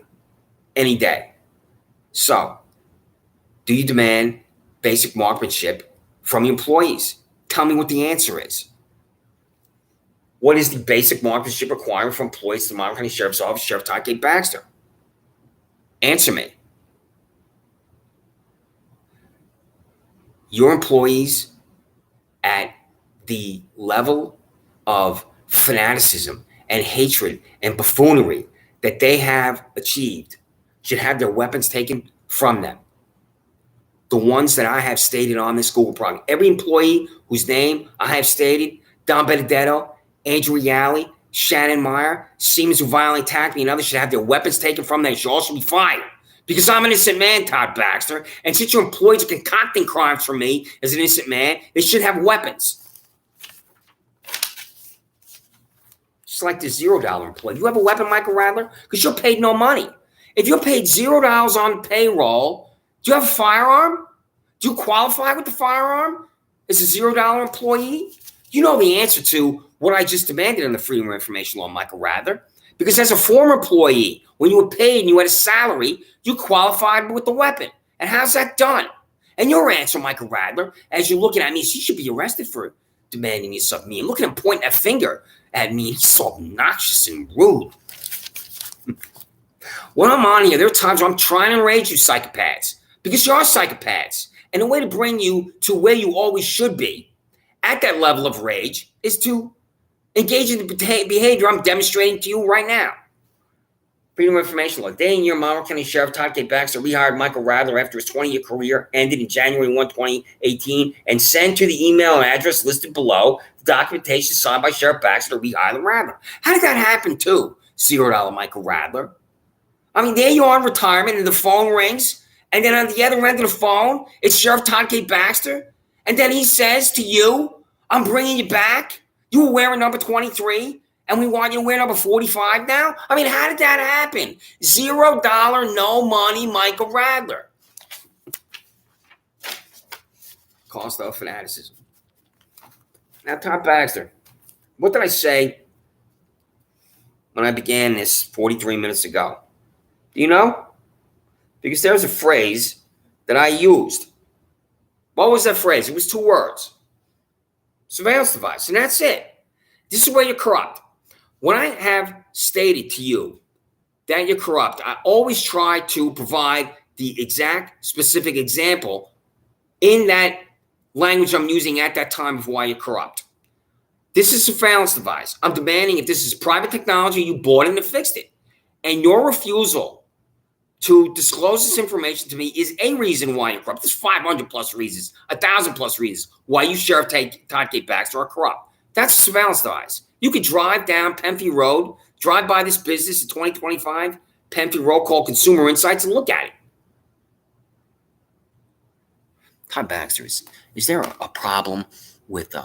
any day. So, do you demand basic marksmanship from your employees? Tell me what the answer is. What is the basic marksmanship requirement for employees to the Monroe County Sheriff's Office, Sheriff Todd K. Baxter? Answer me. Your employees at the level of fanaticism and hatred and buffoonery that they have achieved should have their weapons taken from them. The ones that I have stated on this Google program. Every employee whose name I have stated, Don Benedetto, Andrew Yalley, Shannon Meyer, Siemens who violently attacked me, and others should have their weapons taken from them. They should also be fired. Because I'm an innocent man, Todd Baxter, and since your employees are concocting crimes for me as an innocent man, they should have weapons. Just like the $0 employee. You have a weapon, Michael Radler? Because you're paid no money. If you're paid $0 on payroll, do you have a firearm? Do you qualify with the firearm as a $0 employee? You know the answer to what I just demanded in the Freedom of Information Law, Michael Radler. Because as a former employee, when you were paid and you had a salary, you qualified with the weapon. And how's that done? And your answer, Michael Radler, as you're looking at me, is he should be arrested for demanding this of me. And look at him pointing that finger at me. He's so obnoxious and rude. When I'm on here, there are times where I'm trying to enrage you psychopaths. Because you are psychopaths. And the way to bring you to where you always should be at that level of rage is to engage in the behavior I'm demonstrating to you right now. Freedom of Information Law. Day in year, Monroe County Sheriff Todd K. Baxter rehired Michael Radler after his 20-year career ended in January 1, 2018, and sent to the email and address listed below the documentation signed by Sheriff Baxter to rehire Radler. How did that happen too, $0 Michael Radler? I mean, there you are in retirement and the phone rings, and then on the other end of the phone, it's Sheriff Todd K. Baxter, and then he says to you, I'm bringing you back. You were wearing number 23, and we want you to wear number 45 now? I mean, how did that happen? $0, no money, Michael Radler. Cost of fanaticism. Now, Todd Baxter, what did I say when I began this 43 minutes ago? Do you know? Because there's a phrase that I used. What was that phrase? It was 2 words. Surveillance device, and that's it. This is where you're corrupt. When I have stated to you that you're corrupt, I always try to provide the exact specific example in that language I'm using at that time of why you're corrupt. This is a surveillance device. I'm demanding if this is private technology, you bought it and fixed it. And your refusal to disclose this information to me is a reason why you're corrupt. There's 500 plus reasons, 1,000 plus reasons why you, Sheriff Todd K. Baxter, are corrupt. That's a surveillance device. You could drive down Penfield Road, drive by this business in 2025, Penfield Road called Consumer Insights, and look at it. Todd Baxter, is there a problem with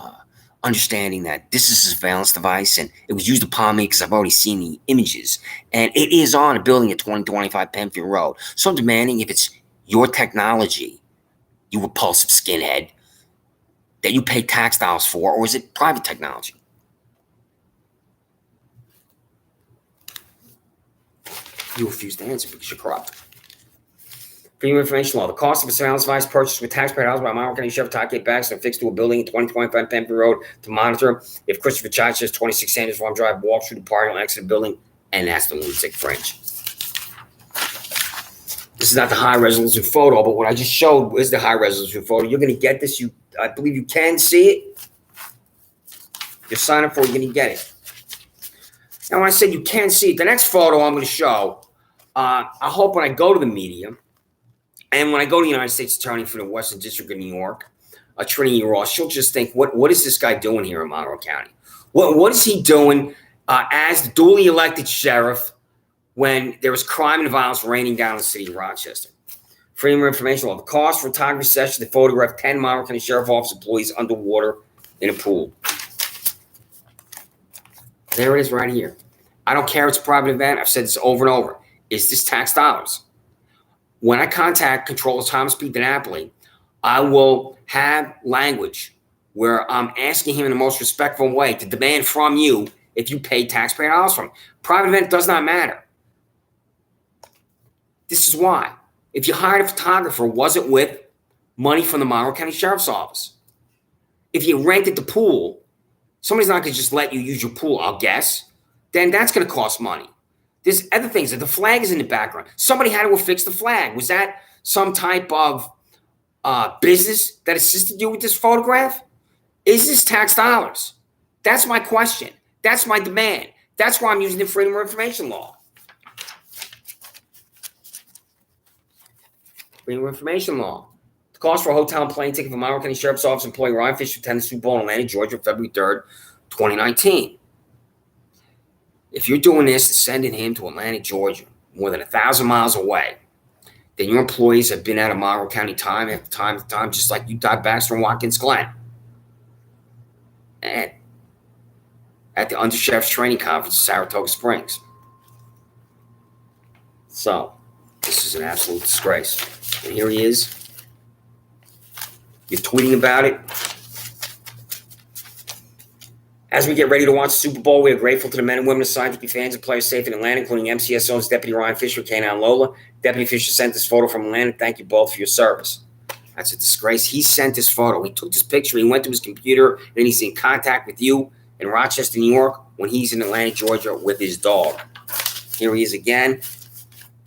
understanding that this is a surveillance device and it was used upon me because I've already seen the images, and it is on a building at 2025 Penfield Road. So I'm demanding, if it's your technology, you repulsive skinhead, that you pay tax dollars for, or is it private technology? You refuse to answer because you're corrupt. Freedom of Information Law. The cost of a surveillance device purchased with taxpayer dollars by Monroe County Sheriff Todd Baxter and fixed to a building at 2025 Penfield Road to monitor if Christopher Child says 26 Sanders Farm Drive walks through the parking lot exit the building, and that's the lunatic fringe. This is not the high resolution photo, but what I just showed is the high resolution photo. You're going to get this. I believe you can see it. You're signing for it, you're going to get it. Now, when I said you can see it, the next photo I'm going to show, I hope when I go to the media, and when I go to the United States Attorney for the Western District of New York, Trinity Ross, she'll just think, what is this guy doing here in Monroe County? What is he doing as the duly elected sheriff when there was crime and violence raining down in the city of Rochester? Freedom of Information Law. The cost for photography session to photograph 10 Monroe County Sheriff Office employees underwater in a pool. There it is right here. I don't care if it's a private event. I've said this over and over. Is this tax dollars? When I contact Controller Thomas P. DiNapoli, I will have language where I'm asking him in the most respectful way to demand from you if you pay taxpayer dollars from him. Private event does not matter. This is why. If you hired a photographer, was it with money from the Monroe County Sheriff's Office? If you rented the pool, somebody's not going to just let you use your pool, I'll guess. Then that's going to cost money. There's other things. The flag is in the background. Somebody had to affix the flag. Was that some type of business that assisted you with this photograph? Is this tax dollars? That's my question. That's my demand. That's why I'm using the Freedom of Information Law. Freedom of Information Law. The cost for a hotel and plane ticket for Monroe County Sheriff's Office employee Ryan Fisher to attend the Super Bowl in Atlanta, Georgia, February 3rd, 2019. If you're doing this and sending him to Atlanta, Georgia, more than 1,000 miles away, then your employees have been out of Monroe County time after time after time, just like you, Todd Baxter, and Watkins Glen. And at the Undersheriff's Training Conference in Saratoga Springs. So, this is an absolute disgrace. And here he is. You're tweeting about it. As we get ready to watch the Super Bowl, we are grateful to the men and women assigned to keep fans and players safe in Atlanta, including MCSO's Deputy Ryan Fisher, K9 Lola. Deputy Fisher sent this photo from Atlanta. Thank you both for your service. That's a disgrace. He sent this photo. He took this picture. He went to his computer, and then he's in contact with you in Rochester, New York, when he's in Atlanta, Georgia, with his dog. Here he is again.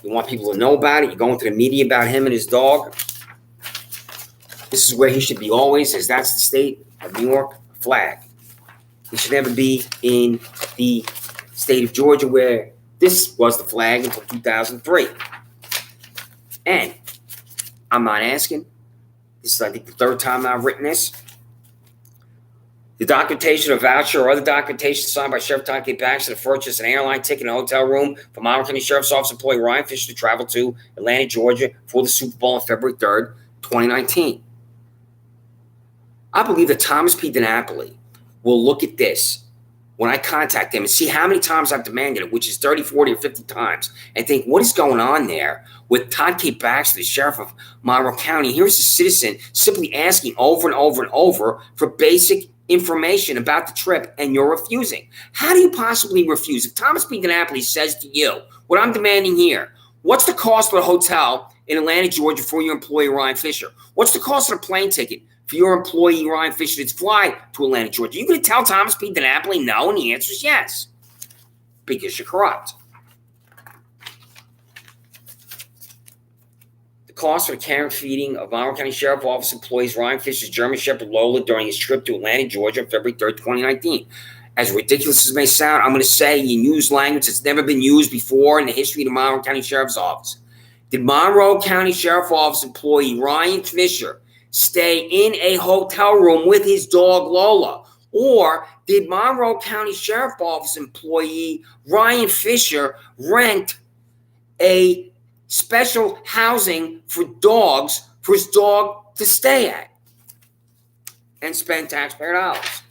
You want people to know about it. You're going to the media about him and his dog. This is where he should be always, as that's the state of New York flag. He should never be in the state of Georgia where this was the flag until 2003. And I'm not asking. This is, I think, the third time I've written this. The documentation of voucher or other documentation signed by Sheriff Todd Baxter to purchase an airline ticket and a hotel room for Monroe County Sheriff's Office employee Ryan Fisher to travel to Atlanta, Georgia for the Super Bowl on February 3rd, 2019. I believe that Thomas P. DiNapoli will look at this when I contact him and see how many times I've demanded it, which is 30, 40, or 50 times, and think, what is going on there with Todd K. Baxter, the sheriff of Monroe County? Here's a citizen simply asking over and over and over for basic information about the trip, and you're refusing. How do you possibly refuse? If Thomas P. DiNapoli says to you, what I'm demanding here, what's the cost of a hotel in Atlanta, Georgia for your employee, Ryan Fisher? What's the cost of a plane ticket for your employee, Ryan Fisher, to fly to Atlanta, Georgia? You're going to tell Thomas P. DiNapoli no, and the answer is yes, because you're corrupt. The cost for the care and feeding of Monroe County Sheriff Office employees Ryan Fisher's German Shepherd Lola during his trip to Atlanta, Georgia on February 3rd, 2019. As ridiculous as it may sound, I'm going to say you use language that's never been used before in the history of the Monroe County Sheriff's Office. Did Monroe County Sheriff Office employee Ryan Fisher stay in a hotel room with his dog Lola? Or did Monroe County Sheriff Office employee Ryan Fisher rent a special housing for dogs for his dog to stay at and spend taxpayer dollars.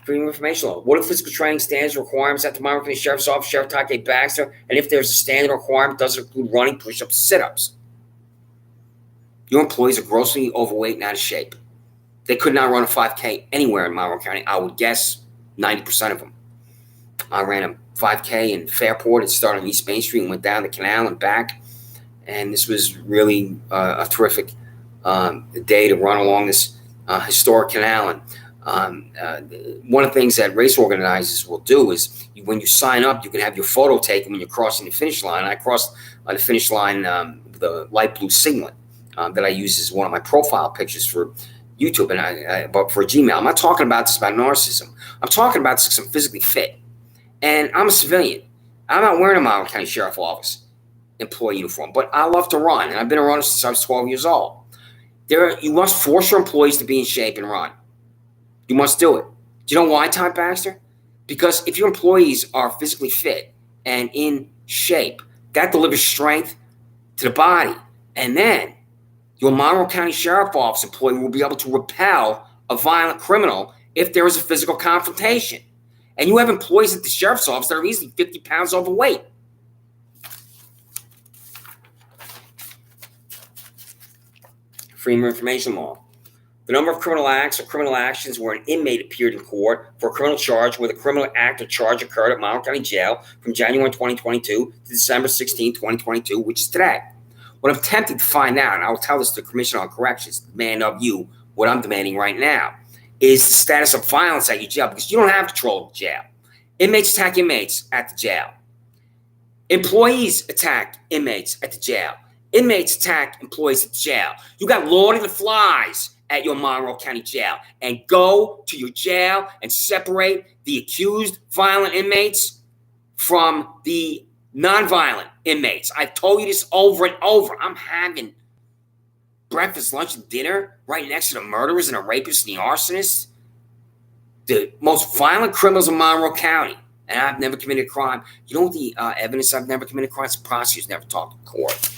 Freedom of Information Law. What are physical training standards requirements at the Monroe County Sheriff's Office, Sheriff Todd K. Baxter? And if there's a standard requirement, does it include running, push-ups, sit-ups? Your employees are grossly overweight and out of shape. They could not run a 5K anywhere in Monroe County. I would guess 90% of them. I ran a 5K in Fairport. It started on East Main Street and went down the canal and back. And this was really a terrific day to run along this historic canal. And one of the things that race organizers will do is when you sign up, you can have your photo taken when you're crossing the finish line. I crossed the finish line with a light blue singlet that I use as one of my profile pictures for YouTube and but for Gmail. I'm not talking about this about narcissism. I'm talking about this because I'm physically fit. And I'm a civilian. I'm not wearing a Monroe County Sheriff Office employee uniform, but I love to run. And I've been a runner since I was 12 years old. You must force your employees to be in shape and run. You must do it. Do you know why, Todd Baxter? Because if your employees are physically fit and in shape, that delivers strength to the body. And then your Monroe County Sheriff Office employee will be able to repel a violent criminal if there is a physical confrontation. And you have employees at the Sheriff's Office that are easily 50 pounds overweight. Freedom of Information Law. The number of criminal acts or criminal actions where an inmate appeared in court for a criminal charge where the criminal act or charge occurred at Monroe County Jail from January 2022 to December 16, 2022, which is today. What I'm tempted to find out, and I will tell this to the Commissioner on Corrections, demand of you what I'm demanding right now, is the status of violence at your jail, because you don't have control of the jail. Inmates attack inmates at the jail. Employees attack inmates at the jail. Inmates attack employees at the jail. You got Lord of the Flies at your Monroe County Jail. And go to your jail and separate the accused violent inmates from the nonviolent inmates. I've told you this over and over. I'm having breakfast, lunch, and dinner right next to the murderers and the rapists and the arsonists, the most violent criminals in Monroe County. And I've never committed a crime. You know what the evidence I've never committed a crime? Prosecutors never talked to court.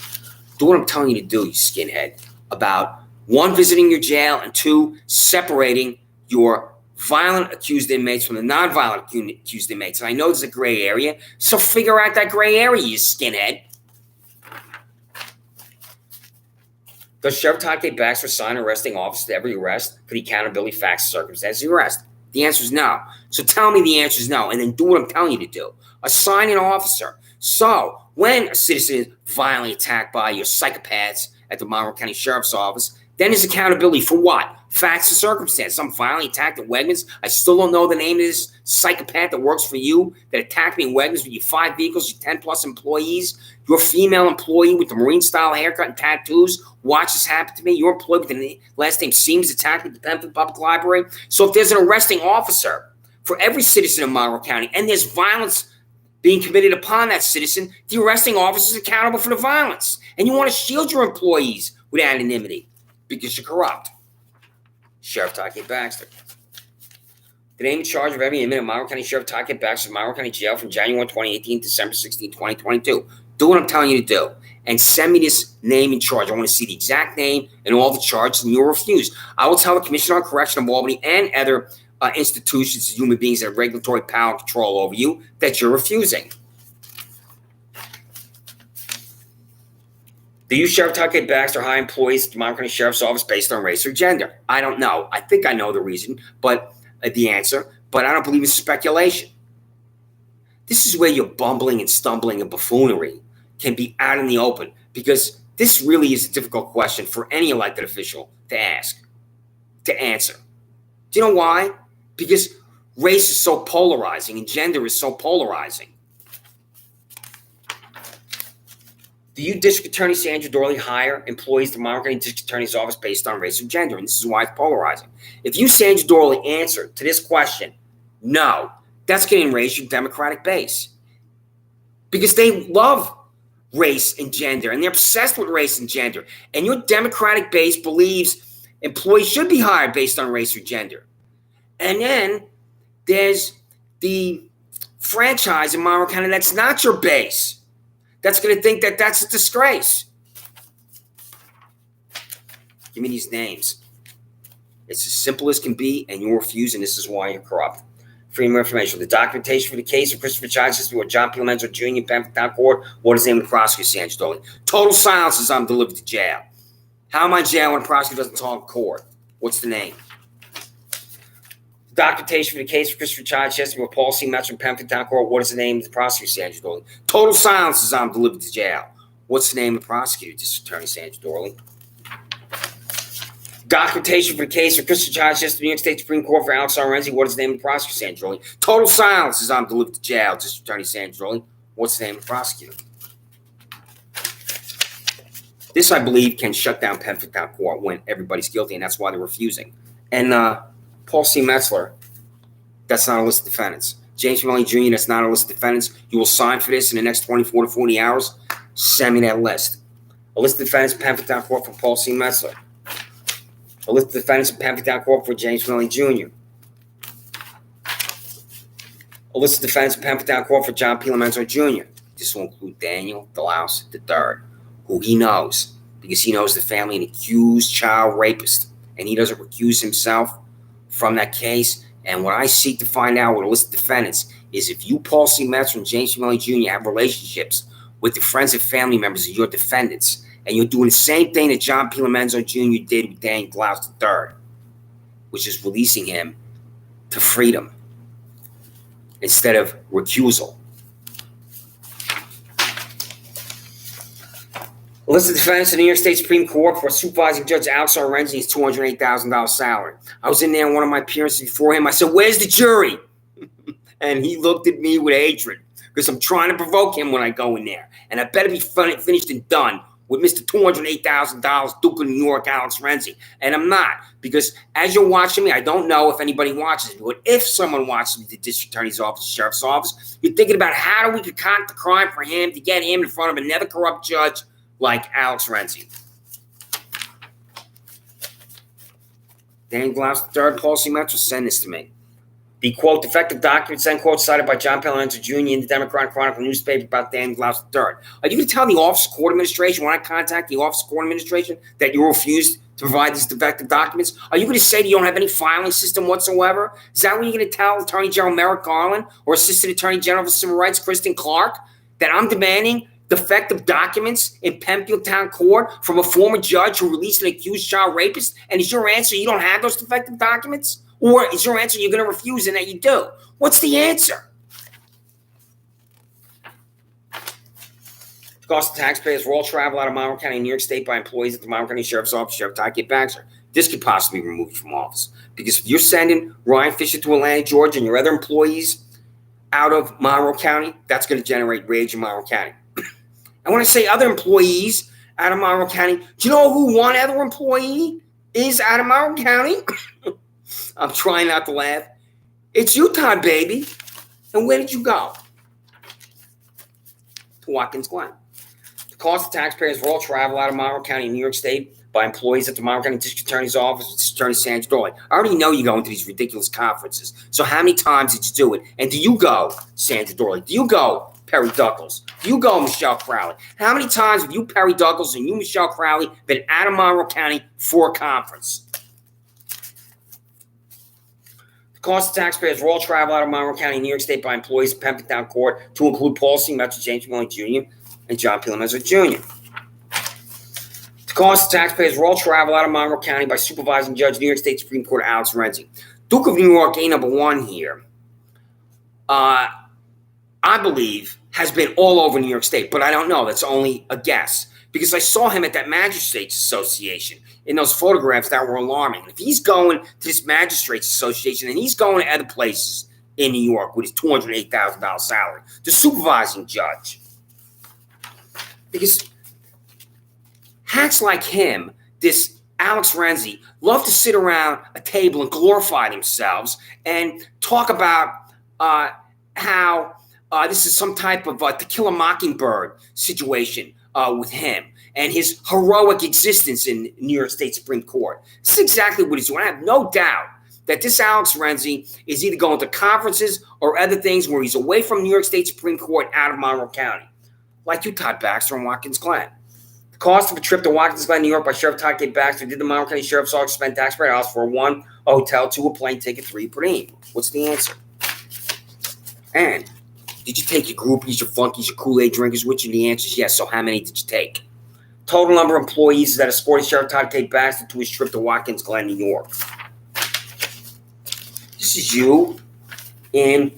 Do what I'm telling you to do, you skinhead, about one, visiting your jail, and two, separating your violent accused inmates from the nonviolent accused inmates. And I know there's a gray area, so figure out that gray area, you skinhead. Does Sheriff Todd K. Baxter assign an arresting officer to every arrest for the accountability, facts, and circumstances of the arrest? The answer is no. So tell me the answer is no, and then do what I'm telling you to do. Assign an officer. So when a citizen is violently attacked by your psychopaths at the Monroe County Sheriff's Office, then there's accountability for what? Facts and circumstances. I'm violently attacked at Wegmans. I still don't know the name of this psychopath that works for you that attacked me in Wegmans with your 5 vehicles, your 10-plus employees. Your female employee with the Marine-style haircut and tattoos. Watch this happen to me. Your employee with the last name Seams attacked me at the Pemberton Public Library. So if there's an arresting officer for every citizen in Monroe County and there's violence being committed upon that citizen, the arresting officer is accountable for the violence. And you want to shield your employees with anonymity because you're corrupt. Sheriff Todd K. Baxter. The name and charge of every inmate of Monroe County Sheriff Todd K. Baxter, Monroe County Jail from January 2018 to December 16, 2022. Do what I'm telling you to do. And send me this name and charge. I want to see the exact name and all the charges, and you'll refuse. I will tell the Commissioner on Correction of Albany and other institutions, human beings that have regulatory power and control over you, that you're refusing. Do you, Sheriff Todd K. Baxter, hire employees at the Monroe County Sheriff's Office based on race or gender? I don't know. I think I know the reason, but the answer, but I don't believe it's speculation. This is where your bumbling and stumbling and buffoonery can be out in the open, because this really is a difficult question for any elected official to ask, to answer. Do you know why? Because race is so polarizing and gender is so polarizing. Do you, District Attorney Sandra Doorley, hire employees to Monroe County District Attorney's Office based on race or gender? And this is why it's polarizing. If you, Sandra Doorley, answer to this question, no, that's going to enrage your Democratic base. Because they love race and gender, and they're obsessed with race and gender. And your Democratic base believes employees should be hired based on race or gender. And then there's the franchise in Monroe County that's not your base. That's going to think that that's a disgrace. Give me these names. It's as simple as can be, and you'll refuse, and this is why you're corrupt. Freedom of information. The documentation for the case of Christopher Child System or John P. Lomenzo Jr. in Penfield Court. What is the name of the prosecutor, Sandra Doorley? Total silence as I'm delivered to jail. How am I in jail when a prosecutor doesn't talk in court? What's the name? Documentation for the case of Christopher Child System or Paul C. Metro in Penfield Court. What is the name of the prosecutor, Sandra Doorley? Total silence as I'm delivered to jail. What's the name of the prosecutor, District Attorney Sandra Doorley? Documentation for the case of Christopher Child System, New York State Supreme Court for Alex R. Renzi. What is the name of the prosecutor, Sandra Doorley? Total silence as I'm delivered to jail, District Attorney Sandra Doorley. What's the name of the prosecutor? This, I believe, can shut down Penfield Court when everybody's guilty, and that's why they're refusing. And Paul C. Metzler, that's not a list of defendants. James Melly Jr., that's not a list of defendants. You will sign for this in the next 24 to 40 hours. Send me that list. A list of defendants in Penfield Court for Paul C. Metzler. A list of defendants in Penfield Court for James Melly Jr. A list of defendants in Penfield Court for John P. Lomenzo Jr. This will include Daniel DeLaus III, who he knows because he knows the family and accused child rapist, and he doesn't recuse himself from that case. And what I seek to find out with a list of defendants is if you, Paul C. Metzler and James Melly Jr., have relationships with the friends and family members of your defendants, and you're doing the same thing that John P. Lomenzo Jr. did with Daniel DeLaus III, which is releasing him to freedom instead of recusal. A list of defendants in the New York State Supreme Court for supervising Judge Alex R. Renzi's $208,000 salary. I was in there in one of my appearances before him. I said, "Where's the jury?" And he looked at me with hatred because I'm trying to provoke him when I go in there. And I better be finished and done with Mr. $208,000 Duke of New York, Alex Renzi. And I'm not, because as you're watching me, I don't know if anybody watches me, but if someone watches me, the district attorney's office, the sheriff's office, you're thinking about how do we concoct the crime for him to get him in front of another corrupt judge like Alex Renzi. Daniel DeLaus III, Paul C. Metro, send this to me. The, quote, defective documents, end quote, cited by John P. Lomenzo Jr. in the Democratic Chronicle newspaper about Daniel DeLaus III. Are you going to tell the Office of Court Administration, when I contact the Office of Court Administration, that you refused to provide these defective documents? Are you going to say that you don't have any filing system whatsoever? Is that what you're going to tell Attorney General Merrick Garland or Assistant Attorney General for Civil Rights Kristen Clark, that I'm demanding defective documents in Penfield Town Court from a former judge who released an accused child rapist? And is your answer you don't have those defective documents? Or is your answer you're going to refuse and that you do? What's the answer? The cost of taxpayers for all travel out of Monroe County, New York State by employees at the Monroe County Sheriff's Office, Sheriff Todd Baxter. This could possibly be removed from office. Because if you're sending Ryan Fisher to Atlanta, Georgia, and your other employees out of Monroe County, that's going to generate rage in Monroe County. And when I say other employees out of Monroe County, do you know who one other employee is out of Monroe County? I'm trying not to laugh. It's you, Todd, baby. And where did you go? To Watkins Glen. The cost of taxpayers for all travel out of Monroe County, New York State by employees at the Monroe County District Attorney's Office, District Attorney Sandra Doorley. I already know you go into these ridiculous conferences. So how many times did you do it? And do you go, Sandra Doorley? Do you go, Perry Duckles? Do you go, Michelle Crowley? How many times have you, Perry Duckles, and you, Michelle Crowley, been out of Monroe County for a conference? Cost of taxpayers for all travel out of Monroe County, New York State by employees of Penfield Town Court to include Paul C. Metro, James Melly Jr., and John P. Lomenzo Jr. The cost of taxpayers for all travel out of Monroe County by supervising judge, New York State Supreme Court Alex Renzi. Duke of New York, number one here, I believe, has been all over New York State, but I don't know. That's only a guess. Because I saw him at that Magistrates Association in those photographs that were alarming. If he's going to this Magistrates Association and he's going to other places in New York with his $208,000 salary, the supervising judge. Because hacks like him, this Alex Renzi, love to sit around a table and glorify themselves and talk about how this is some type of To Kill a Mockingbird situation with him and his heroic existence in New York State Supreme Court. This is exactly what he's doing. I have no doubt that this Alex Renzi is either going to conferences or other things where he's away from New York State Supreme Court out of Monroe County, like you, Todd Baxter, and Watkins Glen. The Cost of a trip to Watkins Glen, New York by Sheriff Todd K. Baxter. Did the Monroe County Sheriff's Office spend taxpayer dollars for 1, a hotel, 2, a plane ticket, 3, per diem? What's the answer? And did you take your groupies, your flunkies, your Kool-Aid drinkers with you? The answer is yes. So how many did you take? Total number of employees that escorted Sheriff Todd K. Baxter to his trip to Watkins Glen, New York. This is you in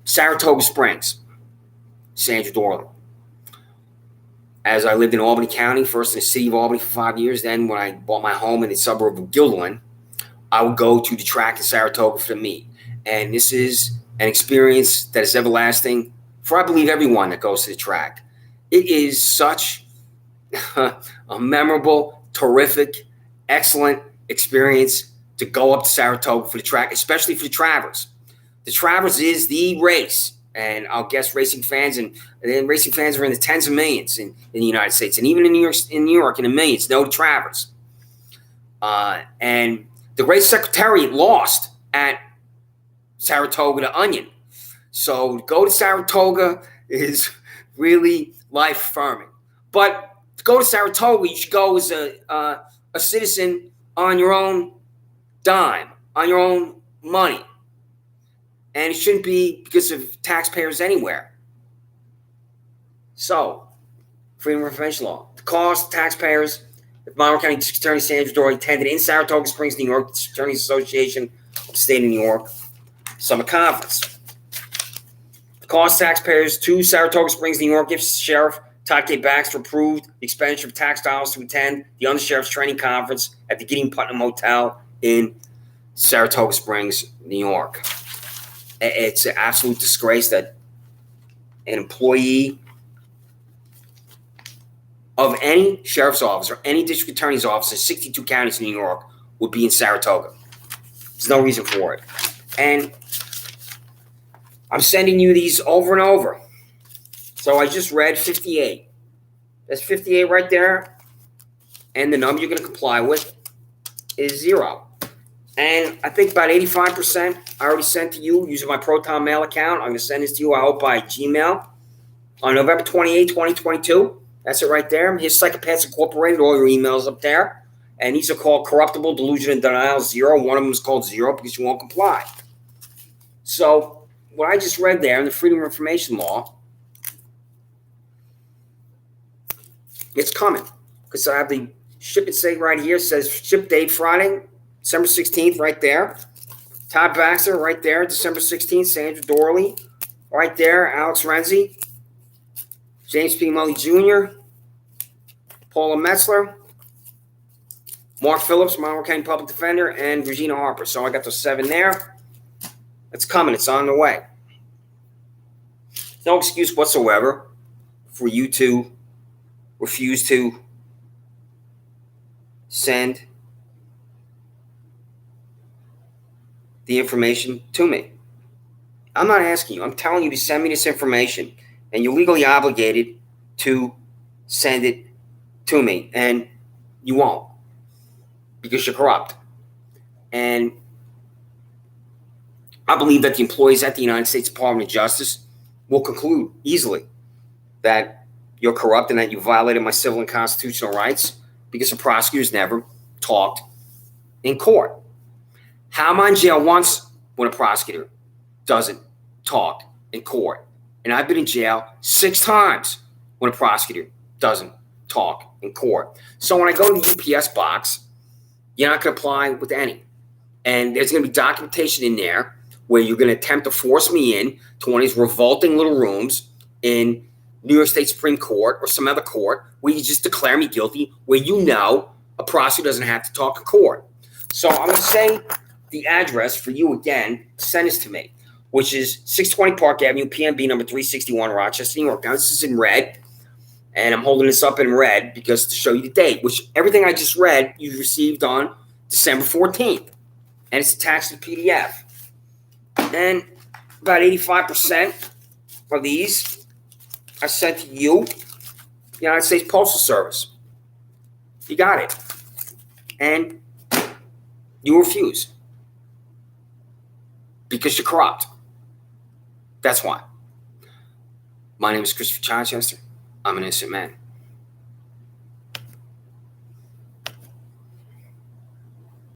Saratoga Springs, Sandra Doorley. As I lived in Albany County, first in the city of Albany for 5 years, then when I bought my home in the suburb of Guilderland, I would go to the track in Saratoga for the meet. And this is an experience that is everlasting for, I believe, everyone that goes to the track. It is such a memorable, terrific, excellent experience to go up to Saratoga for the track, especially for the Travers. The Travers is the race. And I'll guess racing fans and racing fans are in the tens of millions in the United States, and even in New York in the millions know the Travers. And the race secretariat lost at Saratoga to Onion. So to go to Saratoga is really life-affirming. But to go to Saratoga, you should go as a citizen on your own dime, on your own money. And it shouldn't be because of taxpayers anywhere. So, Freedom of Information Law. The cost, taxpayers, if Monroe County District Attorney Sandra Doorley attended in Saratoga Springs, New York, District Attorneys Association of the State of New York Summer Conference. The cost, taxpayers to Saratoga Springs, New York, if Sheriff Todd K. Baxter approved the expenditure of tax dollars to attend the Undersheriff's Training Conference at the Gideon Putnam Hotel in Saratoga Springs, New York. It's an absolute disgrace that an employee of any sheriff's office or any district attorney's office in 62 counties in New York would be in Saratoga. There's no reason for it. And I'm sending you these over and over. So I just read 58. That's 58 right there. And the number you're going to comply with is 0. And I think about 85% I already sent to you using my Proton Mail account. I'm going to send this to you, I hope, by Gmail on November 28, 2022. That's it right there. Here's Psychopaths Incorporated, all your emails up there. And these are called Corruptible, Delusion, and Denial 0. One of them is called 0 because you won't comply. So what I just read there in the Freedom of Information Law, it's coming. Because I have the shipment date right here. It says ship date Friday, December 16th, right there. Todd Baxter, right there, December 16th. Sandra Doorley, right there. Alex Renzi. James P. Mully Jr. Paula Metzler. Mark Phillips, Monroe County Public Defender. And Regina Harper. So I got those 7 there. It's coming. It's on the way. No excuse whatsoever for you to refuse to send the information to me. I'm not asking you. I'm telling you to send me this information, and you're legally obligated to send it to me, and you won't because you're corrupt. And I believe that the employees at the United States Department of Justice will conclude easily that you're corrupt and that you violated my civil and constitutional rights because the prosecutors never talked in court. How am I in jail once when a prosecutor doesn't talk in court? And I've been in jail 6 times when a prosecutor doesn't talk in court. So when I go to the UPS box, you're not going to apply with any. And there's going to be documentation in there where you're going to attempt to force me in to one of these revolting little rooms in New York State Supreme Court or some other court where you just declare me guilty, where you know a prosecutor doesn't have to talk in court. So I'm going to say the address for you again, send this to me, which is 620 Park Avenue, PMB number 361, Rochester, New York. Now, this is in red, and I'm holding this up in red because to show you the date, which everything I just read you received on December 14th, and it's attached to the PDF. And about 85% of these are sent to you, the United States Postal Service. You got it. And you refuse. Because you're corrupt. That's why. My name is Christopher Chichester. I'm an innocent man.